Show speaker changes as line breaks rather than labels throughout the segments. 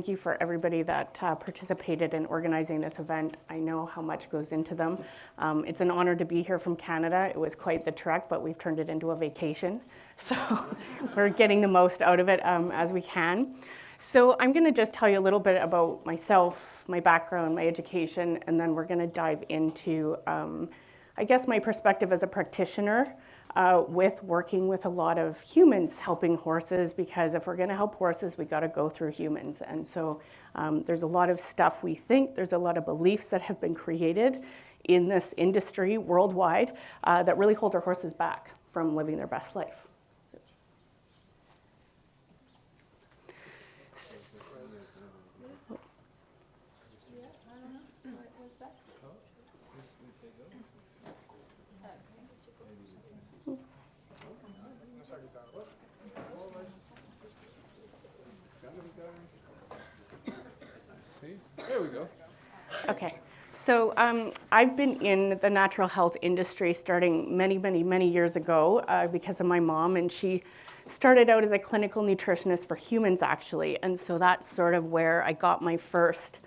thank you for everybody that participated in organizing this event. I know how much goes into them. It's an honor to be here from Canada. It was quite the trek, but we've turned it into a vacation. So we're getting the most out of it as we can. So I'm going to just tell you a little bit about myself, my background, my education, and then we're going to dive into, I guess, my perspective as a practitioner with working with a lot of humans helping horses, because if we're going to help horses, we got to go through humans. And so there's a lot of stuff we think, there's a lot of beliefs that have been created in this industry worldwide that really hold our horses back from living their best life.
There we go.
Okay, so I've been in the natural health industry starting many years ago because of my mom, and she started out as a clinical nutritionist for humans, actually, and so that's sort of where I got my first,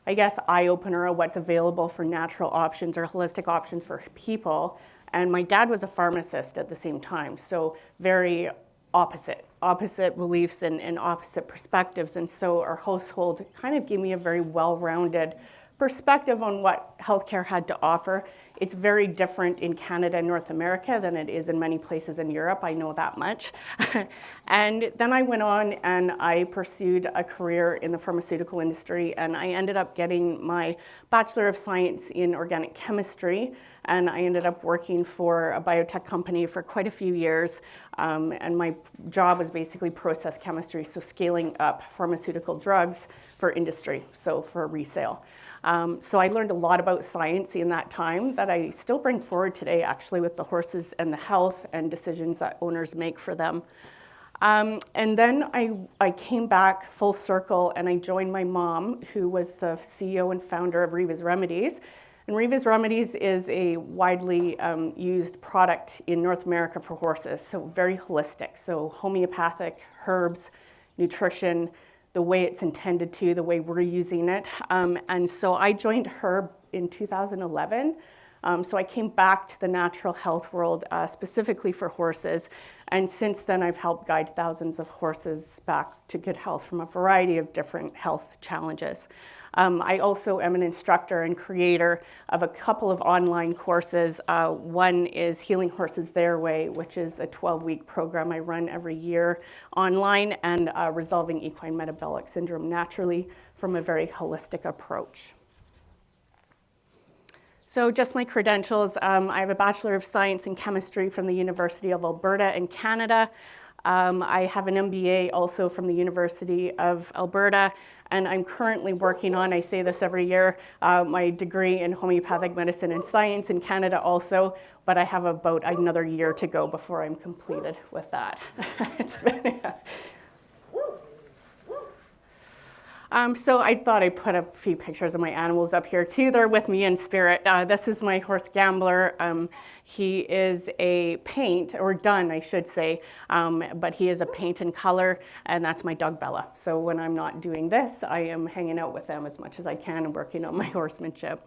I guess, eye-opener of what's available for natural options or holistic options for people. And my dad was a pharmacist at the same time, so very opposite beliefs and opposite perspectives. And so our household kind of gave me a very well-rounded perspective on what healthcare had to offer. It's very different in Canada and North America than it is in many places in Europe, I know that much. And then I went on and I pursued a career in the pharmaceutical industry, and I ended up getting my Bachelor of Science in Organic Chemistry, and I ended up working for a biotech company for quite a few years, and my job was basically process chemistry, so scaling up pharmaceutical drugs for industry, so for resale. So I learned a lot about science in that time that I still bring forward today, actually, with the horses and the health and decisions that owners make for them. And then I came back full circle and I joined my mom, who was the CEO and founder of Riva's Remedies. And Riva's Remedies is a widely used product in North America for horses, so very holistic. So homeopathic, herbs, nutrition, the way it's intended to, the way we're using it. And so I joined her in 2011. So I came back to the natural health world specifically for horses. And since then, I've helped guide thousands of horses back to good health from a variety of different health challenges. I also am an instructor and creator of a couple of online courses. One is Healing Horses Their Way, which is a 12-week program I run every year online, and Resolving Equine Metabolic Syndrome Naturally from a very holistic approach. So just my credentials, I have a Bachelor of Science in Chemistry from the University of Alberta in Canada. I have an MBA also from the University of Alberta, and I'm currently working on, I say this every year, my degree in homeopathic medicine and science in Canada also, but I have about another year to go before I'm completed with that. It's been, so I thought I'd put a few pictures of my animals up here too. They're with me in spirit. This is my horse Gambler. He is a paint, or done, I should say, but he is a paint and color, and that's my dog Bella. So when I'm not doing this, I am hanging out with them as much as I can and working on my horsemanship.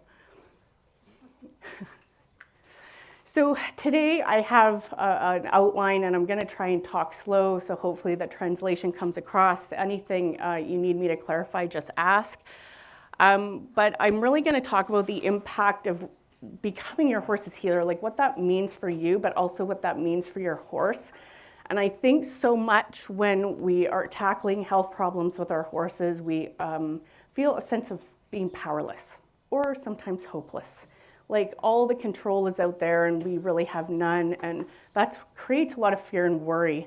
So today I have an outline, and I'm going to try and talk slow, so hopefully the translation comes across. Anything you need me to clarify, just ask. But I'm really going to talk about the impact of becoming your horse's healer, like what that means for you, but also what that means for your horse. And I think so much when we are tackling health problems with our horses, we feel a sense of being powerless or sometimes hopeless. Like all the control is out there and we really have none, and that creates a lot of fear and worry.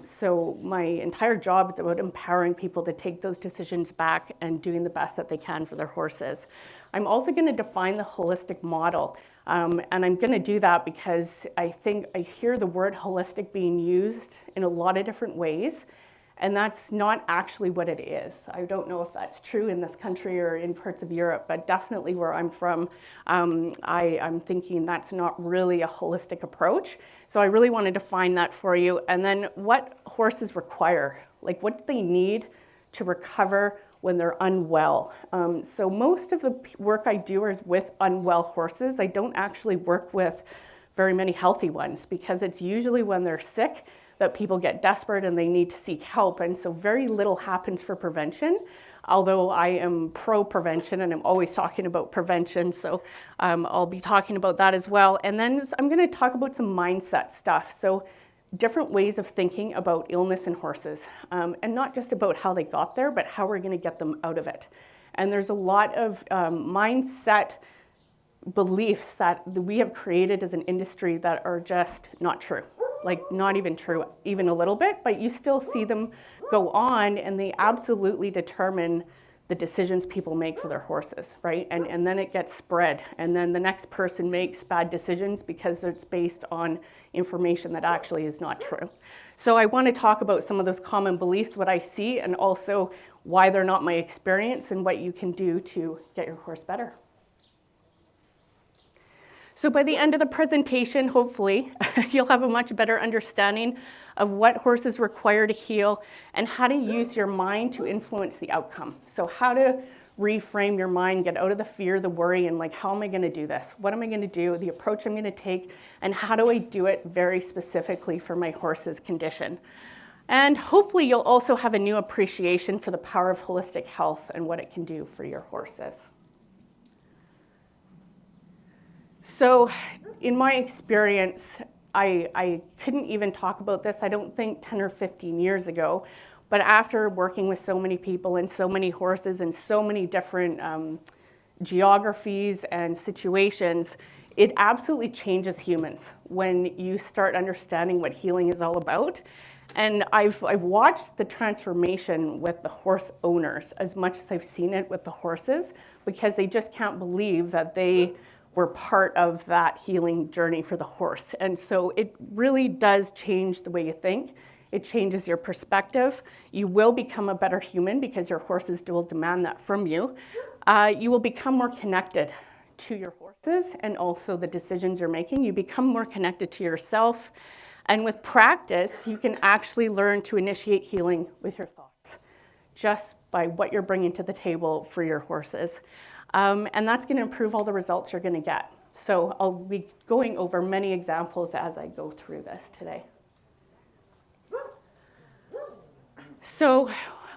So my entire job is about empowering people to take those decisions back and doing the best that they can for their horses. I'm also going to define the holistic model, and I'm going to do that because I think I hear the word holistic being used in a lot of different ways, and that's not actually what it is. I don't know if that's true in this country or in parts of Europe, but definitely where I'm from, I'm thinking that's not really a holistic approach. So I really want to define that for you. And then what horses require, like what do they need to recover? when they're unwell. So most of the work I do is with unwell horses. I don't actually work with very many healthy ones because it's usually when they're sick that people get desperate and they need to seek help. And so very little happens for prevention, although I am pro-prevention and I'm always talking about prevention. So I'll be talking about that as well. And then I'm going to talk about some mindset stuff. So different ways of thinking about illness in horses, and not just about how they got there, but how we're going to get them out of it. And there's a lot of mindset beliefs that we have created as an industry that are just not true, like not even true, even a little bit, but you still see them go on and they absolutely determine the decisions people make for their horses, right? And then it gets spread. And then the next person makes bad decisions because it's based on information that actually is not true. So I want to talk about some of those common beliefs, what I see, and also why they're not my experience and what you can do to get your horse better. So by the end of the presentation, hopefully, you'll have a much better understanding of what horses require to heal and how to use your mind to influence the outcome. So how to reframe your mind, get out of the fear, the worry, and like, how am I going to do this? What am I going to do? The approach I'm going to take, and how do I do it very specifically for my horse's condition? And hopefully you'll also have a new appreciation for the power of holistic health and what it can do for your horses. So in my experience, I couldn't even talk about this, I don't think 10 or 15 years ago, but after working with so many people and so many horses and so many different geographies and situations, it absolutely changes humans when you start understanding what healing is all about. And I've watched the transformation with the horse owners as much as I've seen it with the horses, because they just can't believe that they were part of that healing journey for the horse. And so it really does change the way you think. It changes your perspective. You will become a better human because your horses will demand that from you. You will become more connected to your horses and also the decisions you're making. You become more connected to yourself. And with practice, you can actually learn to initiate healing with your thoughts, just by what you're bringing to the table for your horses. And that's going to improve all the results you're going to get. So I'll be going over many examples as I go through this today. So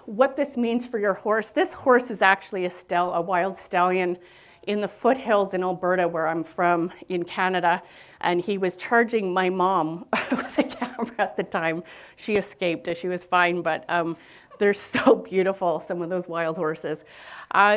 what this means for your horse, this horse is actually a wild stallion in the foothills in Alberta, where I'm from in Canada. And he was charging my mom with a camera at the time. She escaped, she was fine, but they're so beautiful, some of those wild horses.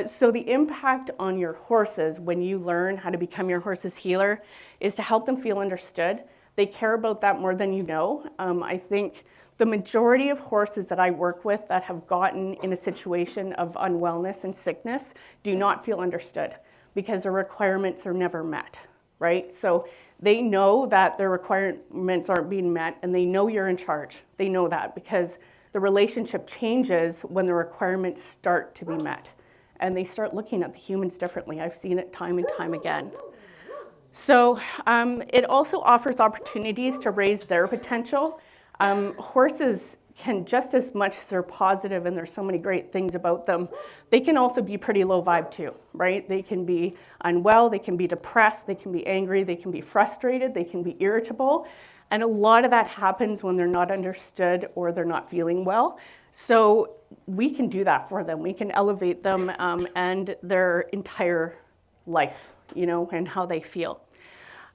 So the impact on your horses when you learn how to become your horse's healer is to help them feel understood. They care about that more than you know. I think the majority of horses that I work with that have gotten in a situation of unwellness and sickness do not feel understood because their requirements are never met, right? So they know that their requirements aren't being met and they know you're in charge. They know that because the relationship changes when the requirements start to be met. And they start looking at the humans differently. I've seen it time and time again. So it also offers opportunities to raise their potential. Horses can, just as much as they're positive and there's so many great things about them, they can also be pretty low vibe too, right? They can be unwell, they can be depressed, they can be angry, they can be frustrated, they can be irritable. And a lot of that happens when they're not understood or they're not feeling well. So we can do that for them. We can elevate them and their entire life, and how they feel.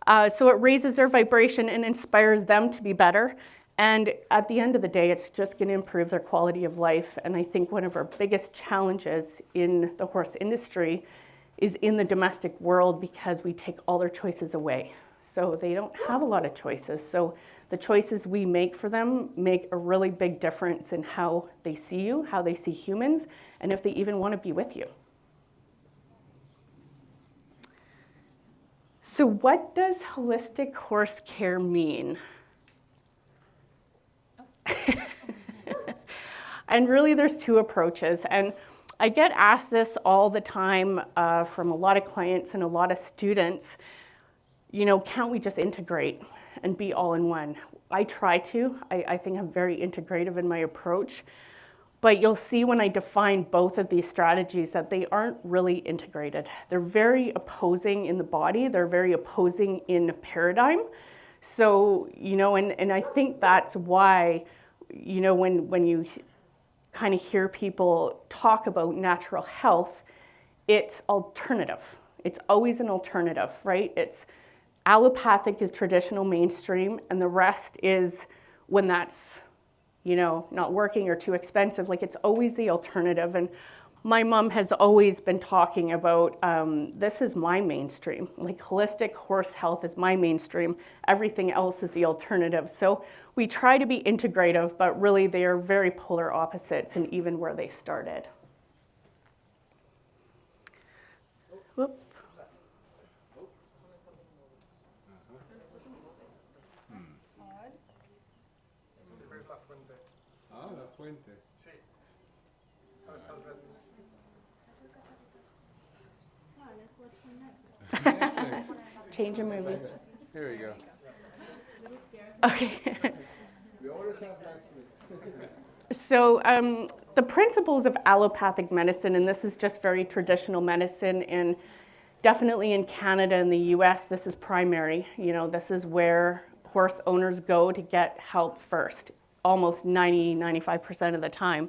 So it raises their vibration and inspires them to be better. And at the end of the day, it's just going to improve their quality of life. And I think one of our biggest challenges in the horse industry is in the domestic world because we take all their choices away. So they don't have a lot of choices. So the choices we make for them make a really big difference in how they see you, how they see humans, and if they even want to be with you. So what does holistic horse care mean? And really there's two approaches. And I get asked this all the time from a lot of clients and a lot of students. Can't we just integrate and be all in one? I try to. I think I'm very integrative in my approach. But you'll see when I define both of these strategies that they aren't really integrated. They're very opposing in the body, they're very opposing in paradigm. So, and I think that's why, when you kind of hear people talk about natural health, it's alternative. It's always an alternative, right? It's allopathic is traditional mainstream, and the rest is when that's not working or too expensive. Like, it's always the alternative. And my mom has always been talking about, this is my mainstream. Like, holistic horse health is my mainstream. Everything else is the alternative. So we try to be integrative, but really they are very polar opposites, and even where they started. Whoop.
La fuente.
Sí.
Change a movie.
Here we go.
Okay.
We always have
So the principles of allopathic medicine, and this is just very traditional medicine, and definitely in Canada and the US, this is primary. This is where horse owners go to get help first, almost 95% of the time.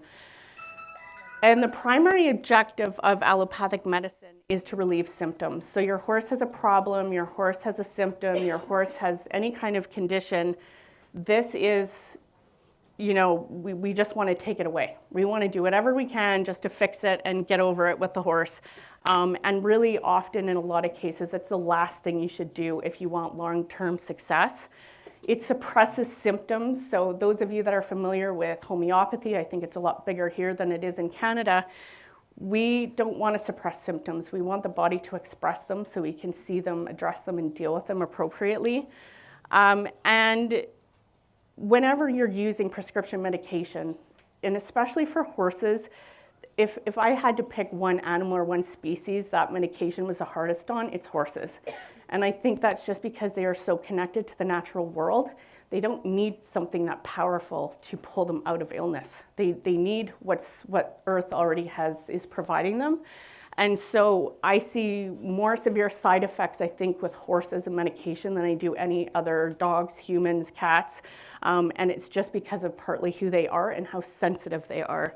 And the primary objective of allopathic medicine is to relieve symptoms. So your horse has a problem, your horse has a symptom, your horse has any kind of condition. This is, we just want to take it away. We want to do whatever we can just to fix it and get over it with the horse. And really often in a lot of cases, it's the last thing you should do if you want long-term success. It suppresses symptoms. So those of you that are familiar with homeopathy, I think it's a lot bigger here than it is in Canada. We don't want to suppress symptoms. We want the body to express them so we can see them, address them, and deal with them appropriately. And whenever you're using prescription medication, and especially for horses, if I had to pick one animal or one species that medication was the hardest on, it's horses. And I think that's just because they are so connected to the natural world. They don't need something that powerful to pull them out of illness. They need what Earth already is providing them. And so I see more severe side effects, I think, with horses and medication than I do any other dogs, humans, cats. And it's just because of partly who they are and how sensitive they are.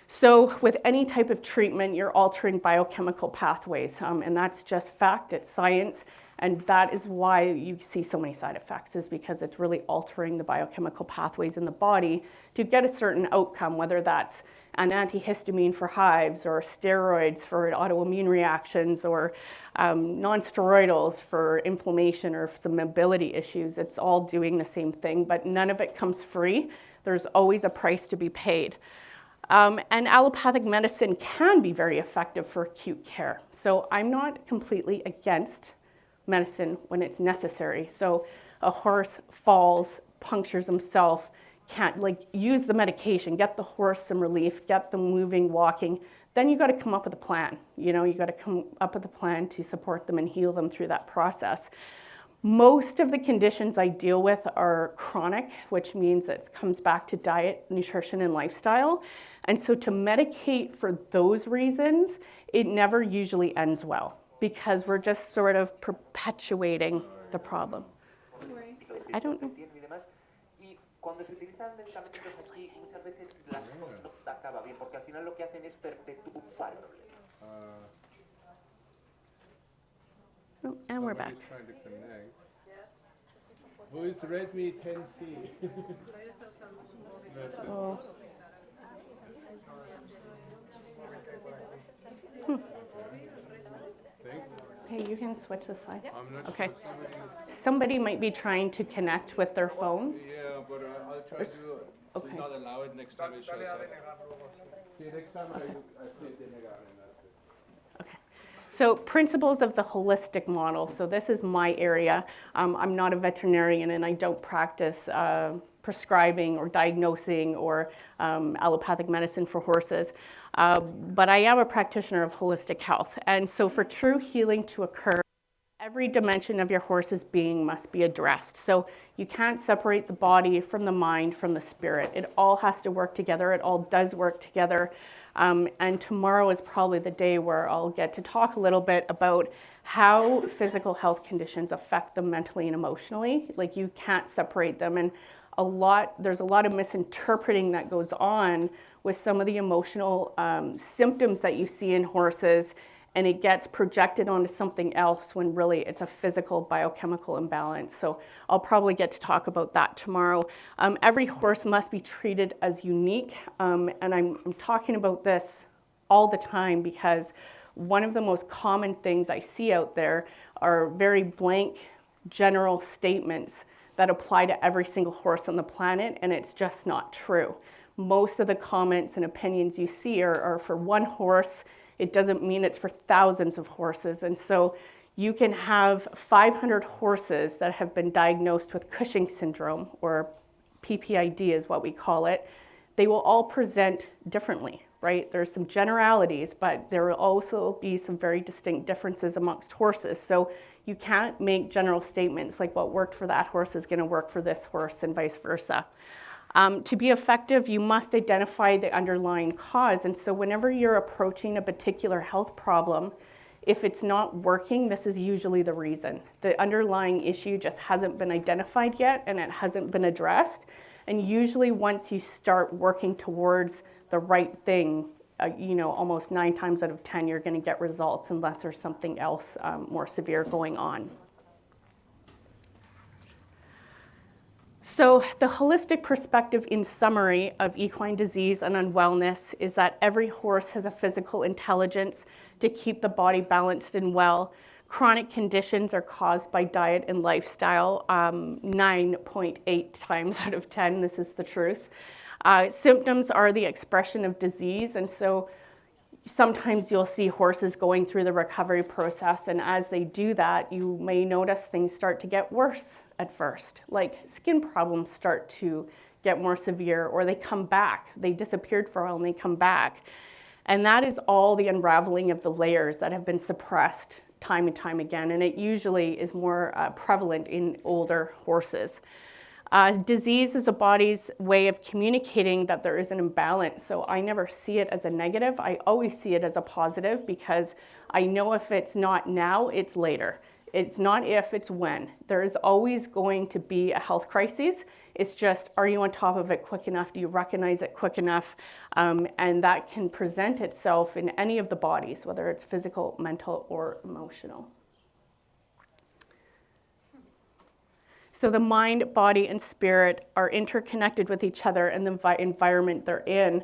So with any type of treatment, you're altering biochemical pathways. And that's just fact, it's science. And that is why you see so many side effects, is because it's really altering the biochemical pathways in the body to get a certain outcome, whether that's an antihistamine for hives or steroids for autoimmune reactions or non-steroidals for inflammation or some mobility issues. It's all doing the same thing, but none of it comes free. There's always a price to be paid. And allopathic medicine can be very effective for acute care. So I'm not completely against medicine when it's necessary. So a horse falls, punctures himself, can't use the medication, get the horse some relief, get them moving, walking. Then you got to come up with a plan. You got to come up with a plan to support them and heal them through that process. Most of the conditions I deal with are chronic, which means it comes back to diet, nutrition, and lifestyle. And so to medicate for those reasons, it never usually ends well, because we're just sort of perpetuating the problem. I don't know.
Cuando se utilizan medicamentos así, muchas veces la gente no acaba bien, porque al final lo que hacen es perpetuar.
Oh, and we're back.
Trying to connect. Who is Redmi 10C?
Oh. Hey, you can switch the slide.
I'm not
Okay.
sure
Somebody might be trying to connect with their phone.
Yeah, but I'll try to.
Okay.
It's not allowed next time it shows up. See, next time I see it, then I got it.
Okay. So principles of the holistic model. So this is my area. I'm not a veterinarian and I don't practice prescribing or diagnosing or allopathic medicine for horses. But I am a practitioner of holistic health. And so for true healing to occur, Every dimension of your horse's being must be addressed. So you can't separate the body from the mind, from the spirit. It all has to work together. It all does work together. And tomorrow is probably the day where I'll get to talk a little bit about how physical health conditions affect them mentally and emotionally. Like, you can't separate them. And there's a lot of misinterpreting that goes on with some of the emotional symptoms that you see in horses, and it gets projected onto something else when really it's a physical biochemical imbalance. So I'll probably get to talk about that tomorrow. Every horse must be treated as unique, and I'm talking about this all the time because one of the most common things I see out there are very blank general statements that apply to every single horse on the planet, and it's just not true. Most of the comments and opinions you see are for one horse. It doesn't mean it's for thousands of horses. And so you can have 500 horses that have been diagnosed with Cushing syndrome, or PPID is what we call it. They will all present differently, right? There's some generalities, but there will also be some very distinct differences amongst horses. So you can't make general statements like what worked for that horse is going to work for this horse and vice versa. To be effective, you must identify the underlying cause. And so whenever you're approaching a particular health problem, if it's not working, this is usually the reason. The underlying issue just hasn't been identified yet, and it hasn't been addressed. And usually once you start working towards the right thing, almost 9 times out of 10, you're going to get results unless there's something else more severe going on. So the holistic perspective, in summary, of equine disease and unwellness is that every horse has a physical intelligence to keep the body balanced and well. Chronic conditions are caused by diet and lifestyle, 9.8 times out of 10, this is the truth. Symptoms are the expression of disease, and so sometimes you'll see horses going through the recovery process, and as they do that, you may notice things start to get worse at first. Like, skin problems start to get more severe, or they come back. They disappeared for a while and they come back. And that is all the unraveling of the layers that have been suppressed time and time again, and it usually is more prevalent in older horses. Disease is a body's way of communicating that there is an imbalance. So I never see it as a negative. I always see it as a positive, because I know if it's not now, it's later. It's not if, it's when. There is always going to be a health crisis. It's just, are you on top of it quick enough? Do you recognize it quick enough? And that can present itself in any of the bodies, whether it's physical, mental, or emotional. So the mind, body, and spirit are interconnected with each other and the environment they're in.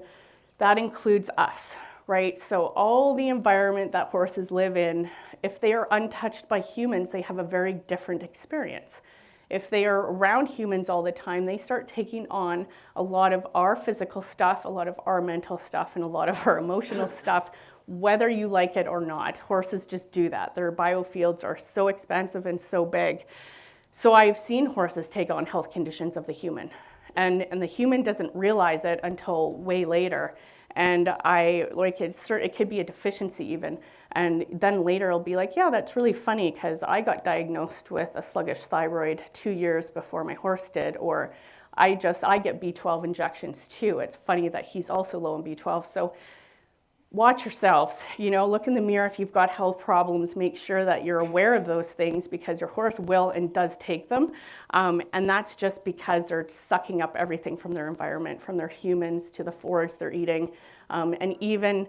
That includes us, right? So all the environment that horses live in, if they are untouched by humans, they have a very different experience. If they are around humans all the time, they start taking on a lot of our physical stuff, a lot of our mental stuff, and a lot of our emotional stuff, whether you like it or not. Horses just do that. Their biofields are so expansive and so big. So I've seen horses take on health conditions of the human, and the human doesn't realize it until way later. And it could be a deficiency even. And then later it'll be like, yeah, that's really funny because I got diagnosed with a sluggish thyroid 2 years before my horse did, or I get B12 injections too. It's funny that he's also low in B12. So watch yourselves, look in the mirror if you've got health problems, make sure that you're aware of those things, because your horse will and does take them. And that's just because they're sucking up everything from their environment, from their humans to the forage they're eating. And even,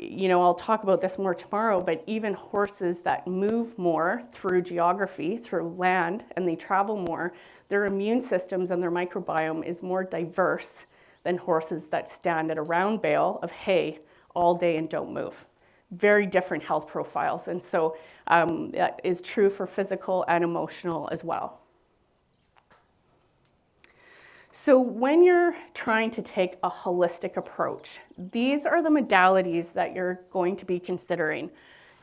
I'll talk about this more tomorrow, but even horses that move more through geography, through land, and they travel more, their immune systems and their microbiome is more diverse than horses that stand at a round bale of hay all day and don't move. Very different health profiles. And so that is true for physical and emotional as well. So when you're trying to take a holistic approach, these are the modalities that you're going to be considering.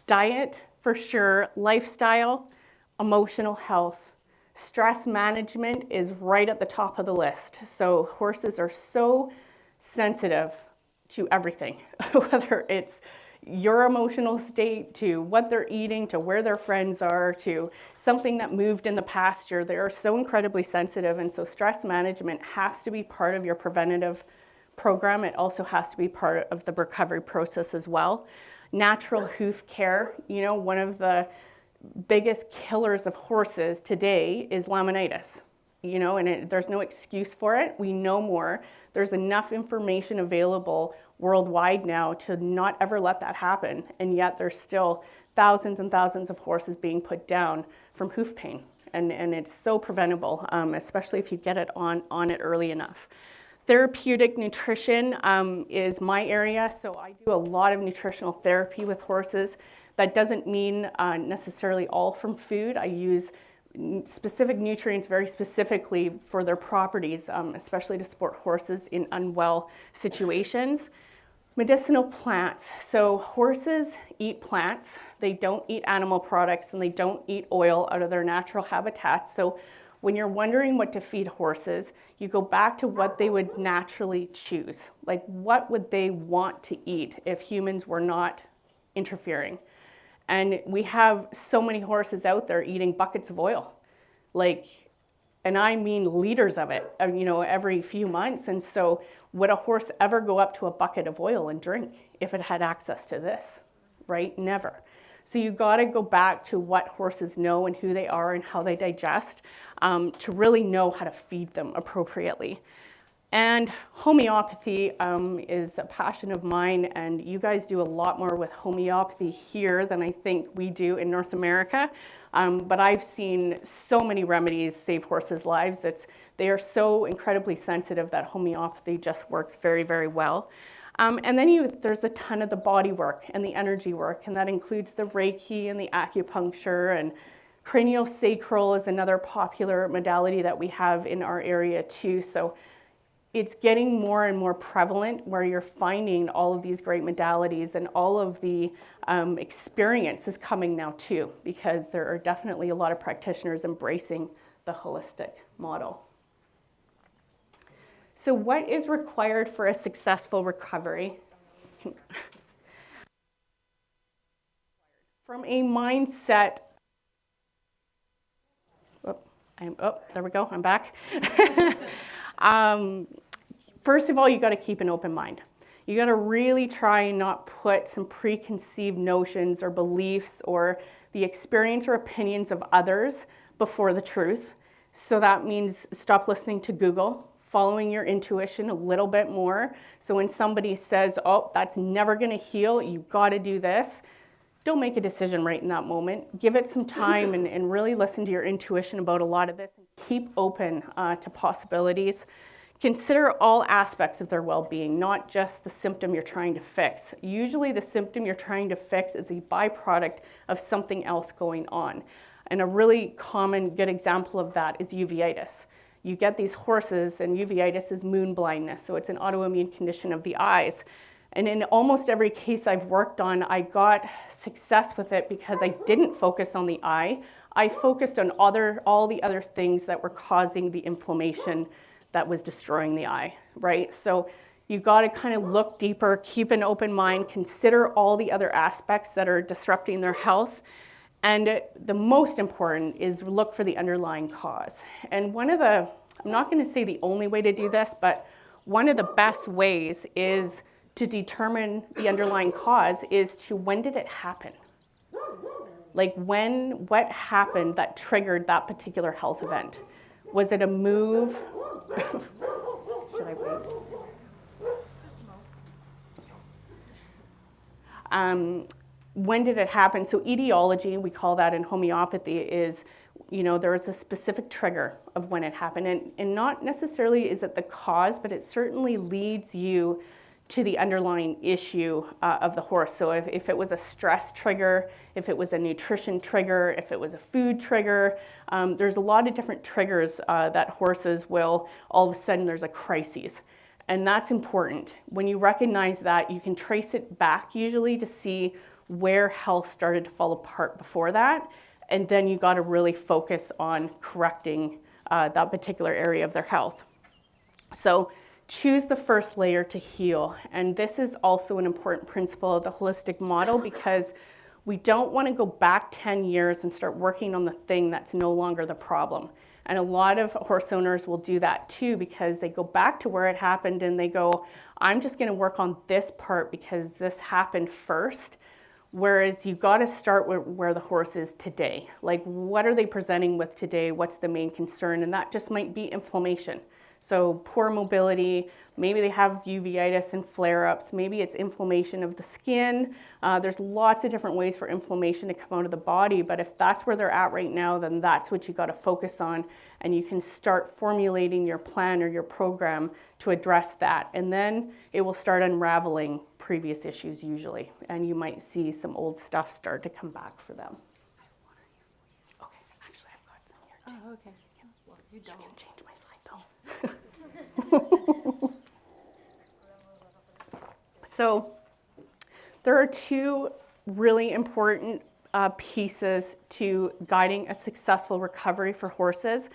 Diet, for sure, lifestyle, emotional health, stress management is right at the top of the list. So horses are so sensitive to everything, whether it's, your emotional state to what they're eating to where their friends are to something that moved in the pasture. They are so incredibly sensitive, and so stress management has to be part of your preventative program. It also has to be part of the recovery process as well. Natural hoof care, one of the biggest killers of horses today is laminitis, and there's no excuse for it. We know more. There's enough information available worldwide now to not ever let that happen, and yet there's still thousands and thousands of horses being put down from hoof pain, and it's so preventable, especially if you get it on it early enough. Therapeutic nutrition is my area, so I do a lot of nutritional therapy with horses. That doesn't mean necessarily all from food. I use specific nutrients very specifically for their properties, especially to support horses in unwell situations. Medicinal plants. So horses eat plants. They don't eat animal products, and they don't eat oil out of their natural habitats. So when you're wondering what to feed horses, you go back to what they would naturally choose. Like, what would they want to eat if humans were not interfering? And we have so many horses out there eating buckets of oil, and I mean liters of it, every few months. And so would a horse ever go up to a bucket of oil and drink if it had access to this, right? Never. So you got to go back to what horses know and who they are and how they digest to really know how to feed them appropriately. And homeopathy is a passion of mine, and you guys do a lot more with homeopathy here than I think we do in North America. But I've seen so many remedies save horses' lives. They are so incredibly sensitive that homeopathy just works very, very well. And then there's a ton of the body work and the energy work, and that includes the Reiki and the acupuncture, and craniosacral is another popular modality that we have in our area too. So it's getting more and more prevalent where you're finding all of these great modalities, and all of the experience is coming now too, because there are definitely a lot of practitioners embracing the holistic model. So what is required for a successful recovery? From a mindset, there we go, I'm back. First of all, you got to keep an open mind. You got to really try and not put some preconceived notions or beliefs or the experience or opinions of others before the truth. So that means stop listening to Google, following your intuition a little bit more. So when somebody says, oh, that's never going to heal, you've got to do this, don't make a decision right in that moment. Give it some time and really listen to your intuition about a lot of this. And keep open to possibilities. Consider all aspects of their well-being, not just the symptom you're trying to fix. Usually the symptom you're trying to fix is a byproduct of something else going on. And a really common good example of that is uveitis. You get these horses, and uveitis is moon blindness, so it's an autoimmune condition of the eyes. And in almost every case I've worked on, I got success with it because I didn't focus on the eye. I focused on all the other things that were causing the inflammation that was destroying the eye, right? So you got to kind of look deeper, keep an open mind, consider all the other aspects that are disrupting their health. And the most important is look for the underlying cause. And I'm not going to say the only way to do this, but one of the best ways is to determine the underlying cause is to when did it happen? Like what happened that triggered that particular health event? Was it a move? Should I wait? When did it happen? So etiology, we call that in homeopathy, is, there is a specific trigger of when it happened. And not necessarily is it the cause, but it certainly leads you to the underlying issue of the horse. So if it was a stress trigger, if it was a nutrition trigger, if it was a food trigger, there's a lot of different triggers that horses will, all of a sudden there's a crisis. And that's important. When you recognize that, you can trace it back usually to see where health started to fall apart before that. And then you got to really focus on correcting that particular area of their health. So choose the first layer to heal. And this is also an important principle of the holistic model, because we don't want to go back 10 years and start working on the thing that's no longer the problem. And a lot of horse owners will do that too, because they go back to where it happened and they go, I'm just going to work on this part because this happened first. Whereas you got to start with where the horse is today. Like, what are they presenting with today? What's the main concern? And that just might be inflammation. So poor mobility, maybe they have uveitis and flare-ups, maybe it's inflammation of the skin. There's lots of different ways for inflammation to come out of the body, but if that's where they're at right now, then that's what you got to focus on, and you can start formulating your plan or your program to address that. And then it will start unraveling previous issues usually, and you might see some old stuff start to come back for them. Okay, actually I've got some here too.
Oh, okay. Well, you don't.
I can change my slide though. So there are two really important pieces to guiding a successful recovery for horses.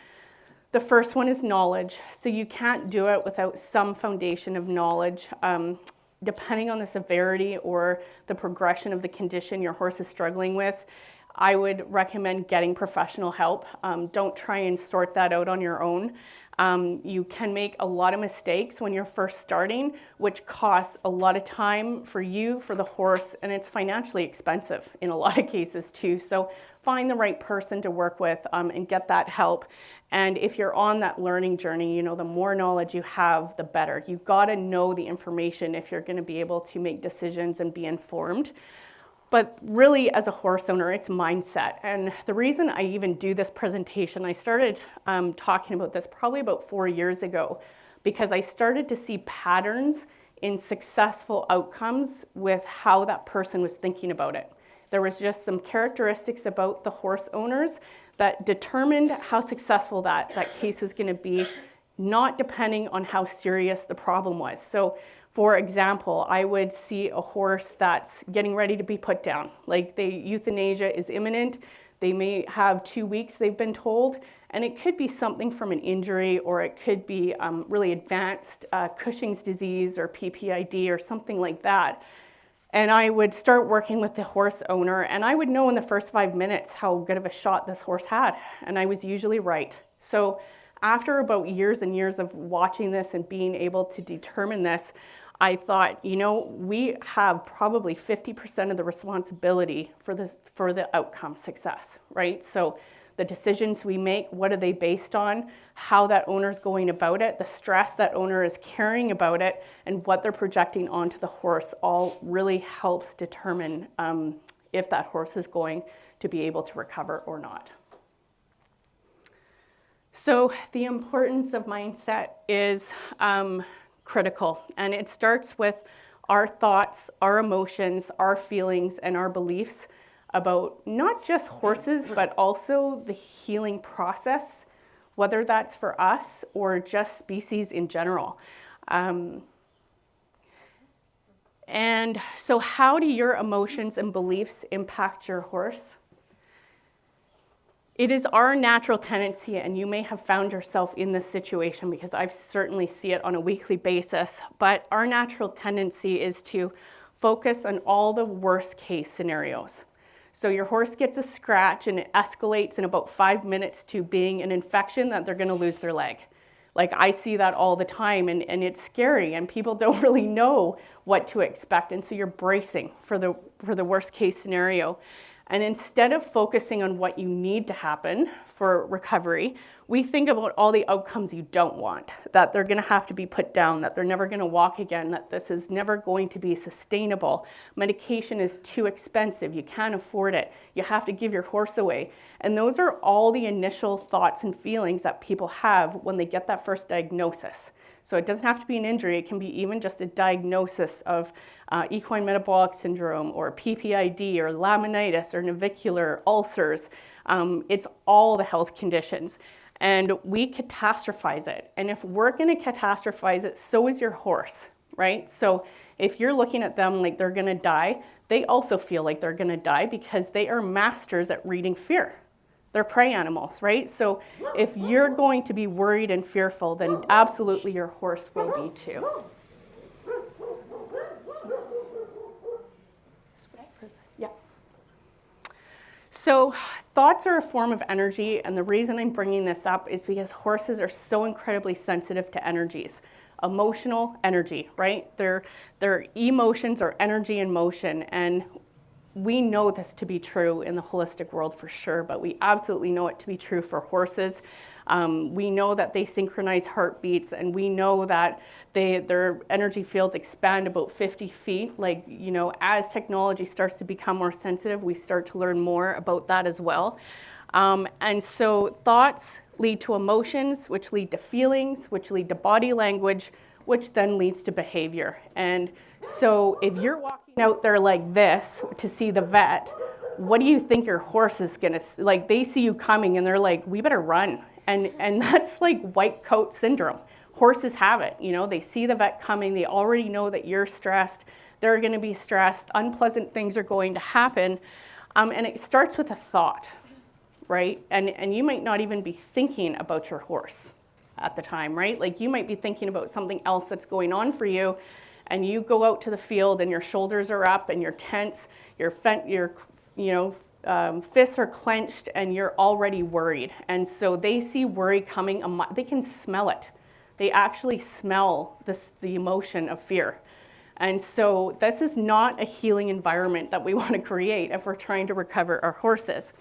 The first one is knowledge. So you can't do it without some foundation of knowledge. Depending on the severity or the progression of the condition your horse is struggling with, I would recommend getting professional help. Don't try and sort that out on your own. You can make a lot of mistakes when you're first starting, which costs a lot of time for you, for the horse, and it's financially expensive in a lot of cases too. So find the right person to work with and get that help. And if you're on that learning journey, you know, the more knowledge you have, the better. You've got to know the information if you're going to be able to make decisions and be informed. But really, as a horse owner, it's mindset. And the reason I even do this presentation, I started talking about this probably about 4 years ago, because I started to see patterns in successful outcomes with how that person was thinking about it. There was just some characteristics about the horse owners that determined how successful that case was going to be, not depending on how serious the problem was. So, for example, I would see a horse that's getting ready to be put down. Like, the euthanasia is imminent. They may have 2 weeks, they've been told, and it could be something from an injury, or it could be really advanced Cushing's disease or PPID or something like that. And I would start working with the horse owner, and I would know in the first 5 minutes how good of a shot this horse had, and I was usually right. So after about years and years of watching this and being able to determine this, I thought, you know, we have probably 50% of the responsibility for the outcome success, right? So the decisions we make, what are they based on, how that owner's going about it, the stress that owner is carrying about it, and what they're projecting onto the horse all really helps determine if that horse is going to be able to recover or not. So the importance of mindset is critical, and it starts with our thoughts, our emotions, our feelings, and our beliefs about not just horses, but also the healing process, whether that's for us or just species in general. And so how do your emotions and beliefs impact your horse? It is our natural tendency, and you may have found yourself in this situation because I certainly see it on a weekly basis, but our natural tendency is to focus on all the worst case scenarios. So your horse gets a scratch and it escalates in about 5 minutes to being an infection that they're going to lose their leg. Like, I see that all the time, and it's scary, and people don't really know what to expect, and so you're bracing for the worst case scenario. And instead of focusing on what you need to happen for recovery, we think about all the outcomes you don't want, that they're going to have to be put down, that they're never going to walk again, that this is never going to be sustainable. Medication is too expensive. You can't afford it. You have to give your horse away. And those are all the initial thoughts and feelings that people have when they get that first diagnosis. So it doesn't have to be an injury. It can be even just a diagnosis of equine metabolic syndrome or PPID or laminitis or navicular ulcers. It's all the health conditions. And we catastrophize it. And if we're going to catastrophize it, so is your horse, right? So if you're looking at them like they're going to die, they also feel like they're going to die because they are masters at reading fear. They're prey animals, right? So if you're going to be worried and fearful, then absolutely your horse will be too. Yeah. So thoughts are a form of energy, and the reason I'm bringing this up is because horses are so incredibly sensitive to energies. Emotional energy, right? Their emotions are energy in motion, and we know this to be true in the holistic world for sure, but we absolutely know it to be true for horses. We know that they synchronize heartbeats, and we know that their energy fields expand about 50 feet. Like, you know, as technology starts to become more sensitive, we start to learn more about that as well. And so thoughts lead to emotions, which lead to feelings, which lead to body language, which then leads to behavior. And so if you're walking out there like this to see the vet, what do you think your horse is gonna, like, they see you coming and they're like, we better run. And that's like white coat syndrome. Horses have it, you know, they see the vet coming, they already know that you're stressed, they're gonna be stressed, unpleasant things are going to happen. And it starts with a thought, right? And you might not even be thinking about your horse at the time, right? Like, you might be thinking about something else that's going on for you, and you go out to the field and your shoulders are up and you're tense, your fists are clenched, and you're already worried. And so they see worry coming, they can smell it. They actually smell the emotion of fear. And so this is not a healing environment that we want to create if we're trying to recover our horses.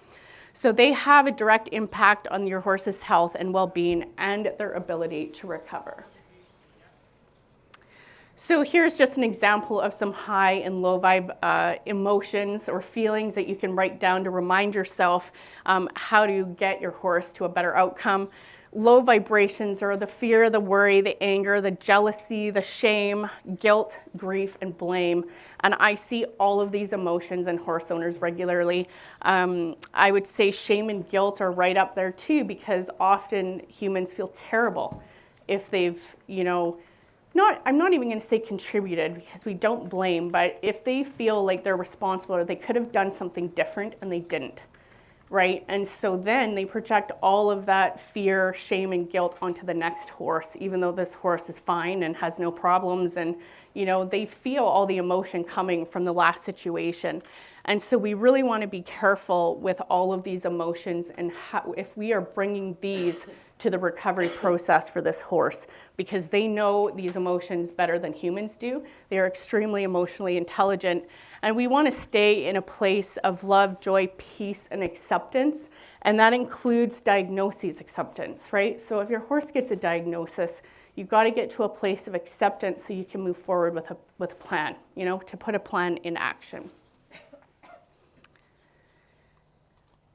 So they have a direct impact on your horse's health and well-being and their ability to recover. So here's just an example of some high and low vibe emotions or feelings that you can write down to remind yourself how to get your horse to a better outcome. Low vibrations are the fear, the worry, the anger, the jealousy, the shame, guilt, grief, and blame. And I see all of these emotions in horse owners regularly. I would say shame and guilt are right up there too, because often humans feel terrible if they've, you know, I'm not even going to say contributed, because we don't blame, but if they feel like they're responsible or they could have done something different and they didn't. Right? And so then they project all of that fear, shame, and guilt onto the next horse, even though this horse is fine and has no problems. And, you know, they feel all the emotion coming from the last situation. And so we really want to be careful with all of these emotions and how, if we are bringing these to the recovery process for this horse, because they know these emotions better than humans do. They are extremely emotionally intelligent. And we want to stay in a place of love, joy, peace, and acceptance. And that includes diagnosis acceptance, right? So if your horse gets a diagnosis, you've got to get to a place of acceptance so you can move forward with a plan, you know, to put a plan in action.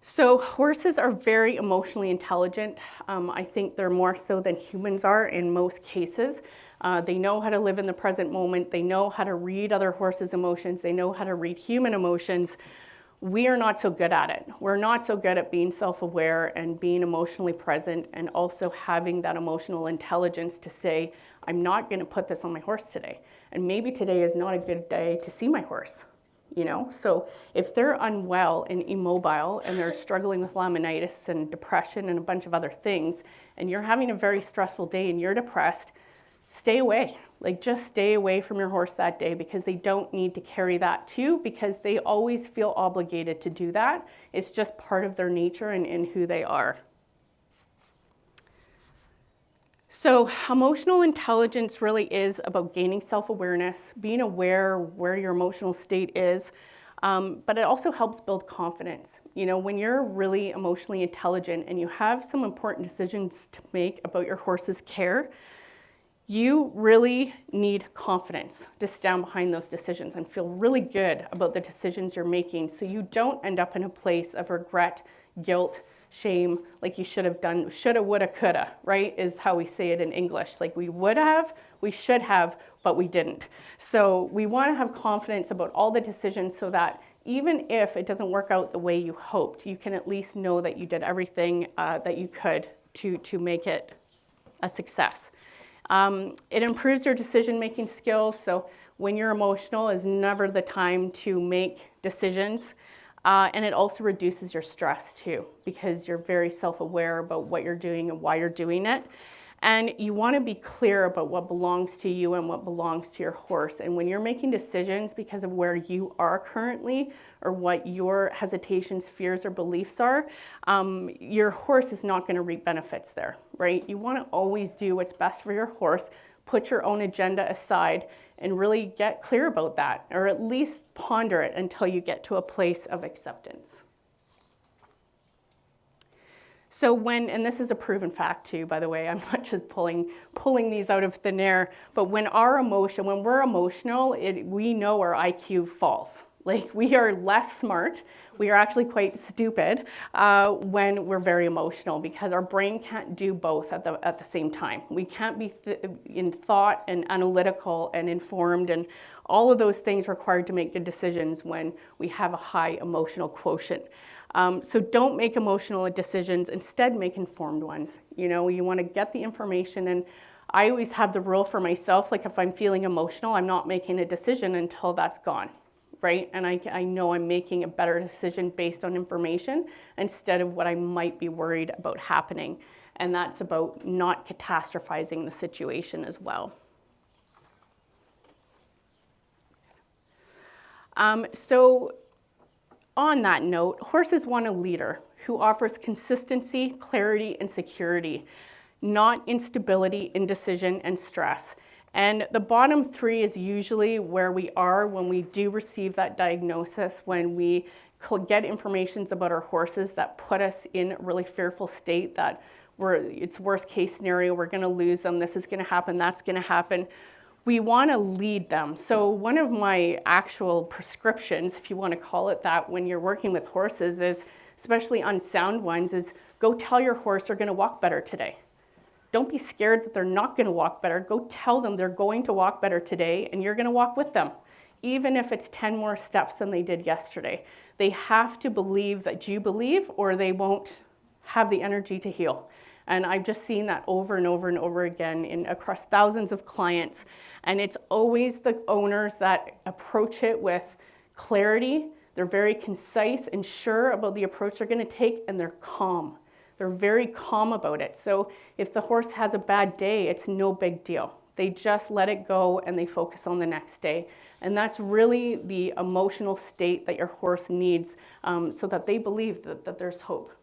So horses are very emotionally intelligent. I think they're more so than humans are in most cases. They know how to live in the present moment. They know how to read other horses' emotions. They know how to read human emotions. We are not so good at it. We're not so good at being self-aware and being emotionally present, and also having that emotional intelligence to say, I'm not going to put this on my horse today. And maybe today is not a good day to see my horse. You know, so if they're unwell and immobile and they're struggling with laminitis and depression and a bunch of other things, and you're having a very stressful day and you're depressed, stay away. Like, just stay away from your horse that day, because they don't need to carry that too, because they always feel obligated to do that. It's just part of their nature and who they are. So emotional intelligence really is about gaining self-awareness, being aware where your emotional state is, but it also helps build confidence. You know, when you're really emotionally intelligent and you have some important decisions to make about your horse's care, you really need confidence to stand behind those decisions and feel really good about the decisions you're making, so you don't end up in a place of regret, guilt, shame, like you should have done, shoulda, woulda, coulda, right, is how we say it in English. Like, we would have, we should have, but we didn't. So we want to have confidence about all the decisions, so that even if it doesn't work out the way you hoped, you can at least know that you did everything that you could to make it a success. It improves your decision-making skills. So when you're emotional is never the time to make decisions. And it also reduces your stress too, because you're very self-aware about what you're doing and why you're doing it. And you want to be clear about what belongs to you and what belongs to your horse. And when you're making decisions because of where you are currently or what your hesitations, fears, or beliefs are, your horse is not going to reap benefits there, right? You want to always do what's best for your horse, put your own agenda aside, and really get clear about that, or at least ponder it until you get to a place of acceptance. So and this is a proven fact too, by the way, I'm not just pulling these out of thin air, but when we're emotional, we know our IQ falls. Like, we are less smart, we are actually quite stupid when we're very emotional, because our brain can't do both at the same time. We can't be in thought and analytical and informed and all of those things required to make good decisions when we have a high emotional quotient. So don't make emotional decisions, instead make informed ones. You know, you want to get the information, and I always have the rule for myself, like if I'm feeling emotional, I'm not making a decision until that's gone, right? And I know I'm making a better decision based on information instead of what I might be worried about happening. And that's about not catastrophizing the situation as well. So on that note, horses want a leader who offers consistency, clarity, and security, not instability, indecision, and stress. And the bottom three is usually where we are when we do receive that diagnosis, when we get information about our horses that put us in a really fearful state, that it's worst case scenario, we're going to lose them, this is going to happen, that's going to happen. We want to lead them. So one of my actual prescriptions, if you want to call it that, when you're working with horses is, especially unsound ones, is go tell your horse they're going to walk better today. Don't be scared that they're not going to walk better. Go tell them they're going to walk better today, and you're going to walk with them, even if it's 10 more steps than they did yesterday. They have to believe that you believe, or they won't have the energy to heal. And I've just seen that over and over and over again across thousands of clients. And it's always the owners that approach it with clarity. They're very concise and sure about the approach they're going to take, and they're calm. They're very calm about it. So if the horse has a bad day, it's no big deal. They just let it go and they focus on the next day. And that's really the emotional state that your horse needs, so that they believe that there's hope.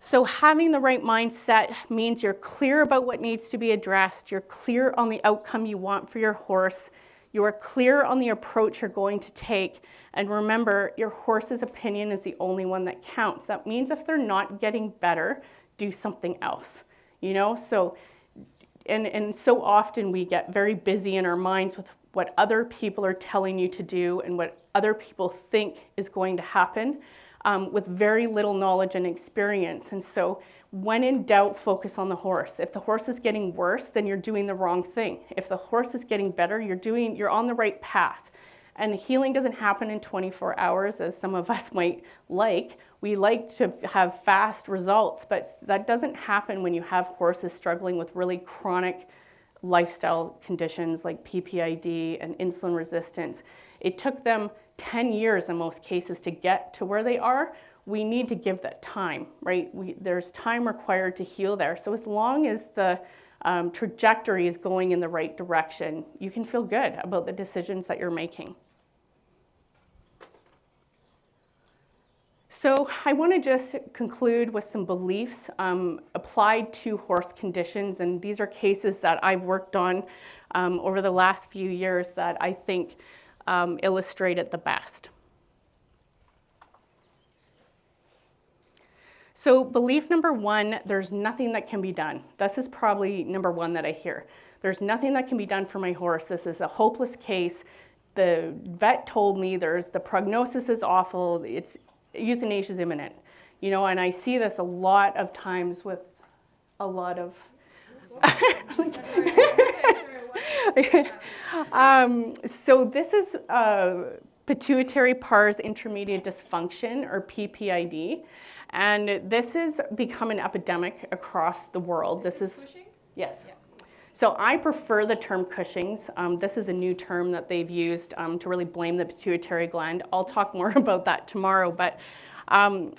So having the right mindset means you're clear about what needs to be addressed. You're clear on the outcome you want for your horse. You are clear on the approach you're going to take. And remember, your horse's opinion is the only one that counts. That means if they're not getting better, do something else. You know, so and so often we get very busy in our minds with what other people are telling you to do and what other people think is going to happen, with very little knowledge and experience. And so when in doubt, focus on the horse. If the horse is getting worse, then you're doing the wrong thing. If the horse is getting better, you're on the right path. And healing doesn't happen in 24 hours, as some of us might like. We like to have fast results, but that doesn't happen when you have horses struggling with really chronic lifestyle conditions like PPID and insulin resistance. It took them 10 years in most cases to get to where they are. We need to give that time, right? There's time required to heal there. So as long as the trajectory is going in the right direction, you can feel good about the decisions that you're making. So I want to just conclude with some beliefs applied to horse conditions, and these are cases that I've worked on over the last few years that I think illustrate it the best. So belief number one, there's nothing that can be done. This is probably number one that I hear. There's nothing that can be done for my horse. This is a hopeless case. The vet told me the prognosis is awful. Euthanasia is imminent. You know, and I see this a lot of times with a lot of so this is pituitary pars intermediate dysfunction, or PPID, and this has become an epidemic across the world. This is pushing? Yes. Yeah. So I prefer the term Cushing's. This is a new term that they've used to really blame the pituitary gland. I'll talk more about that tomorrow, but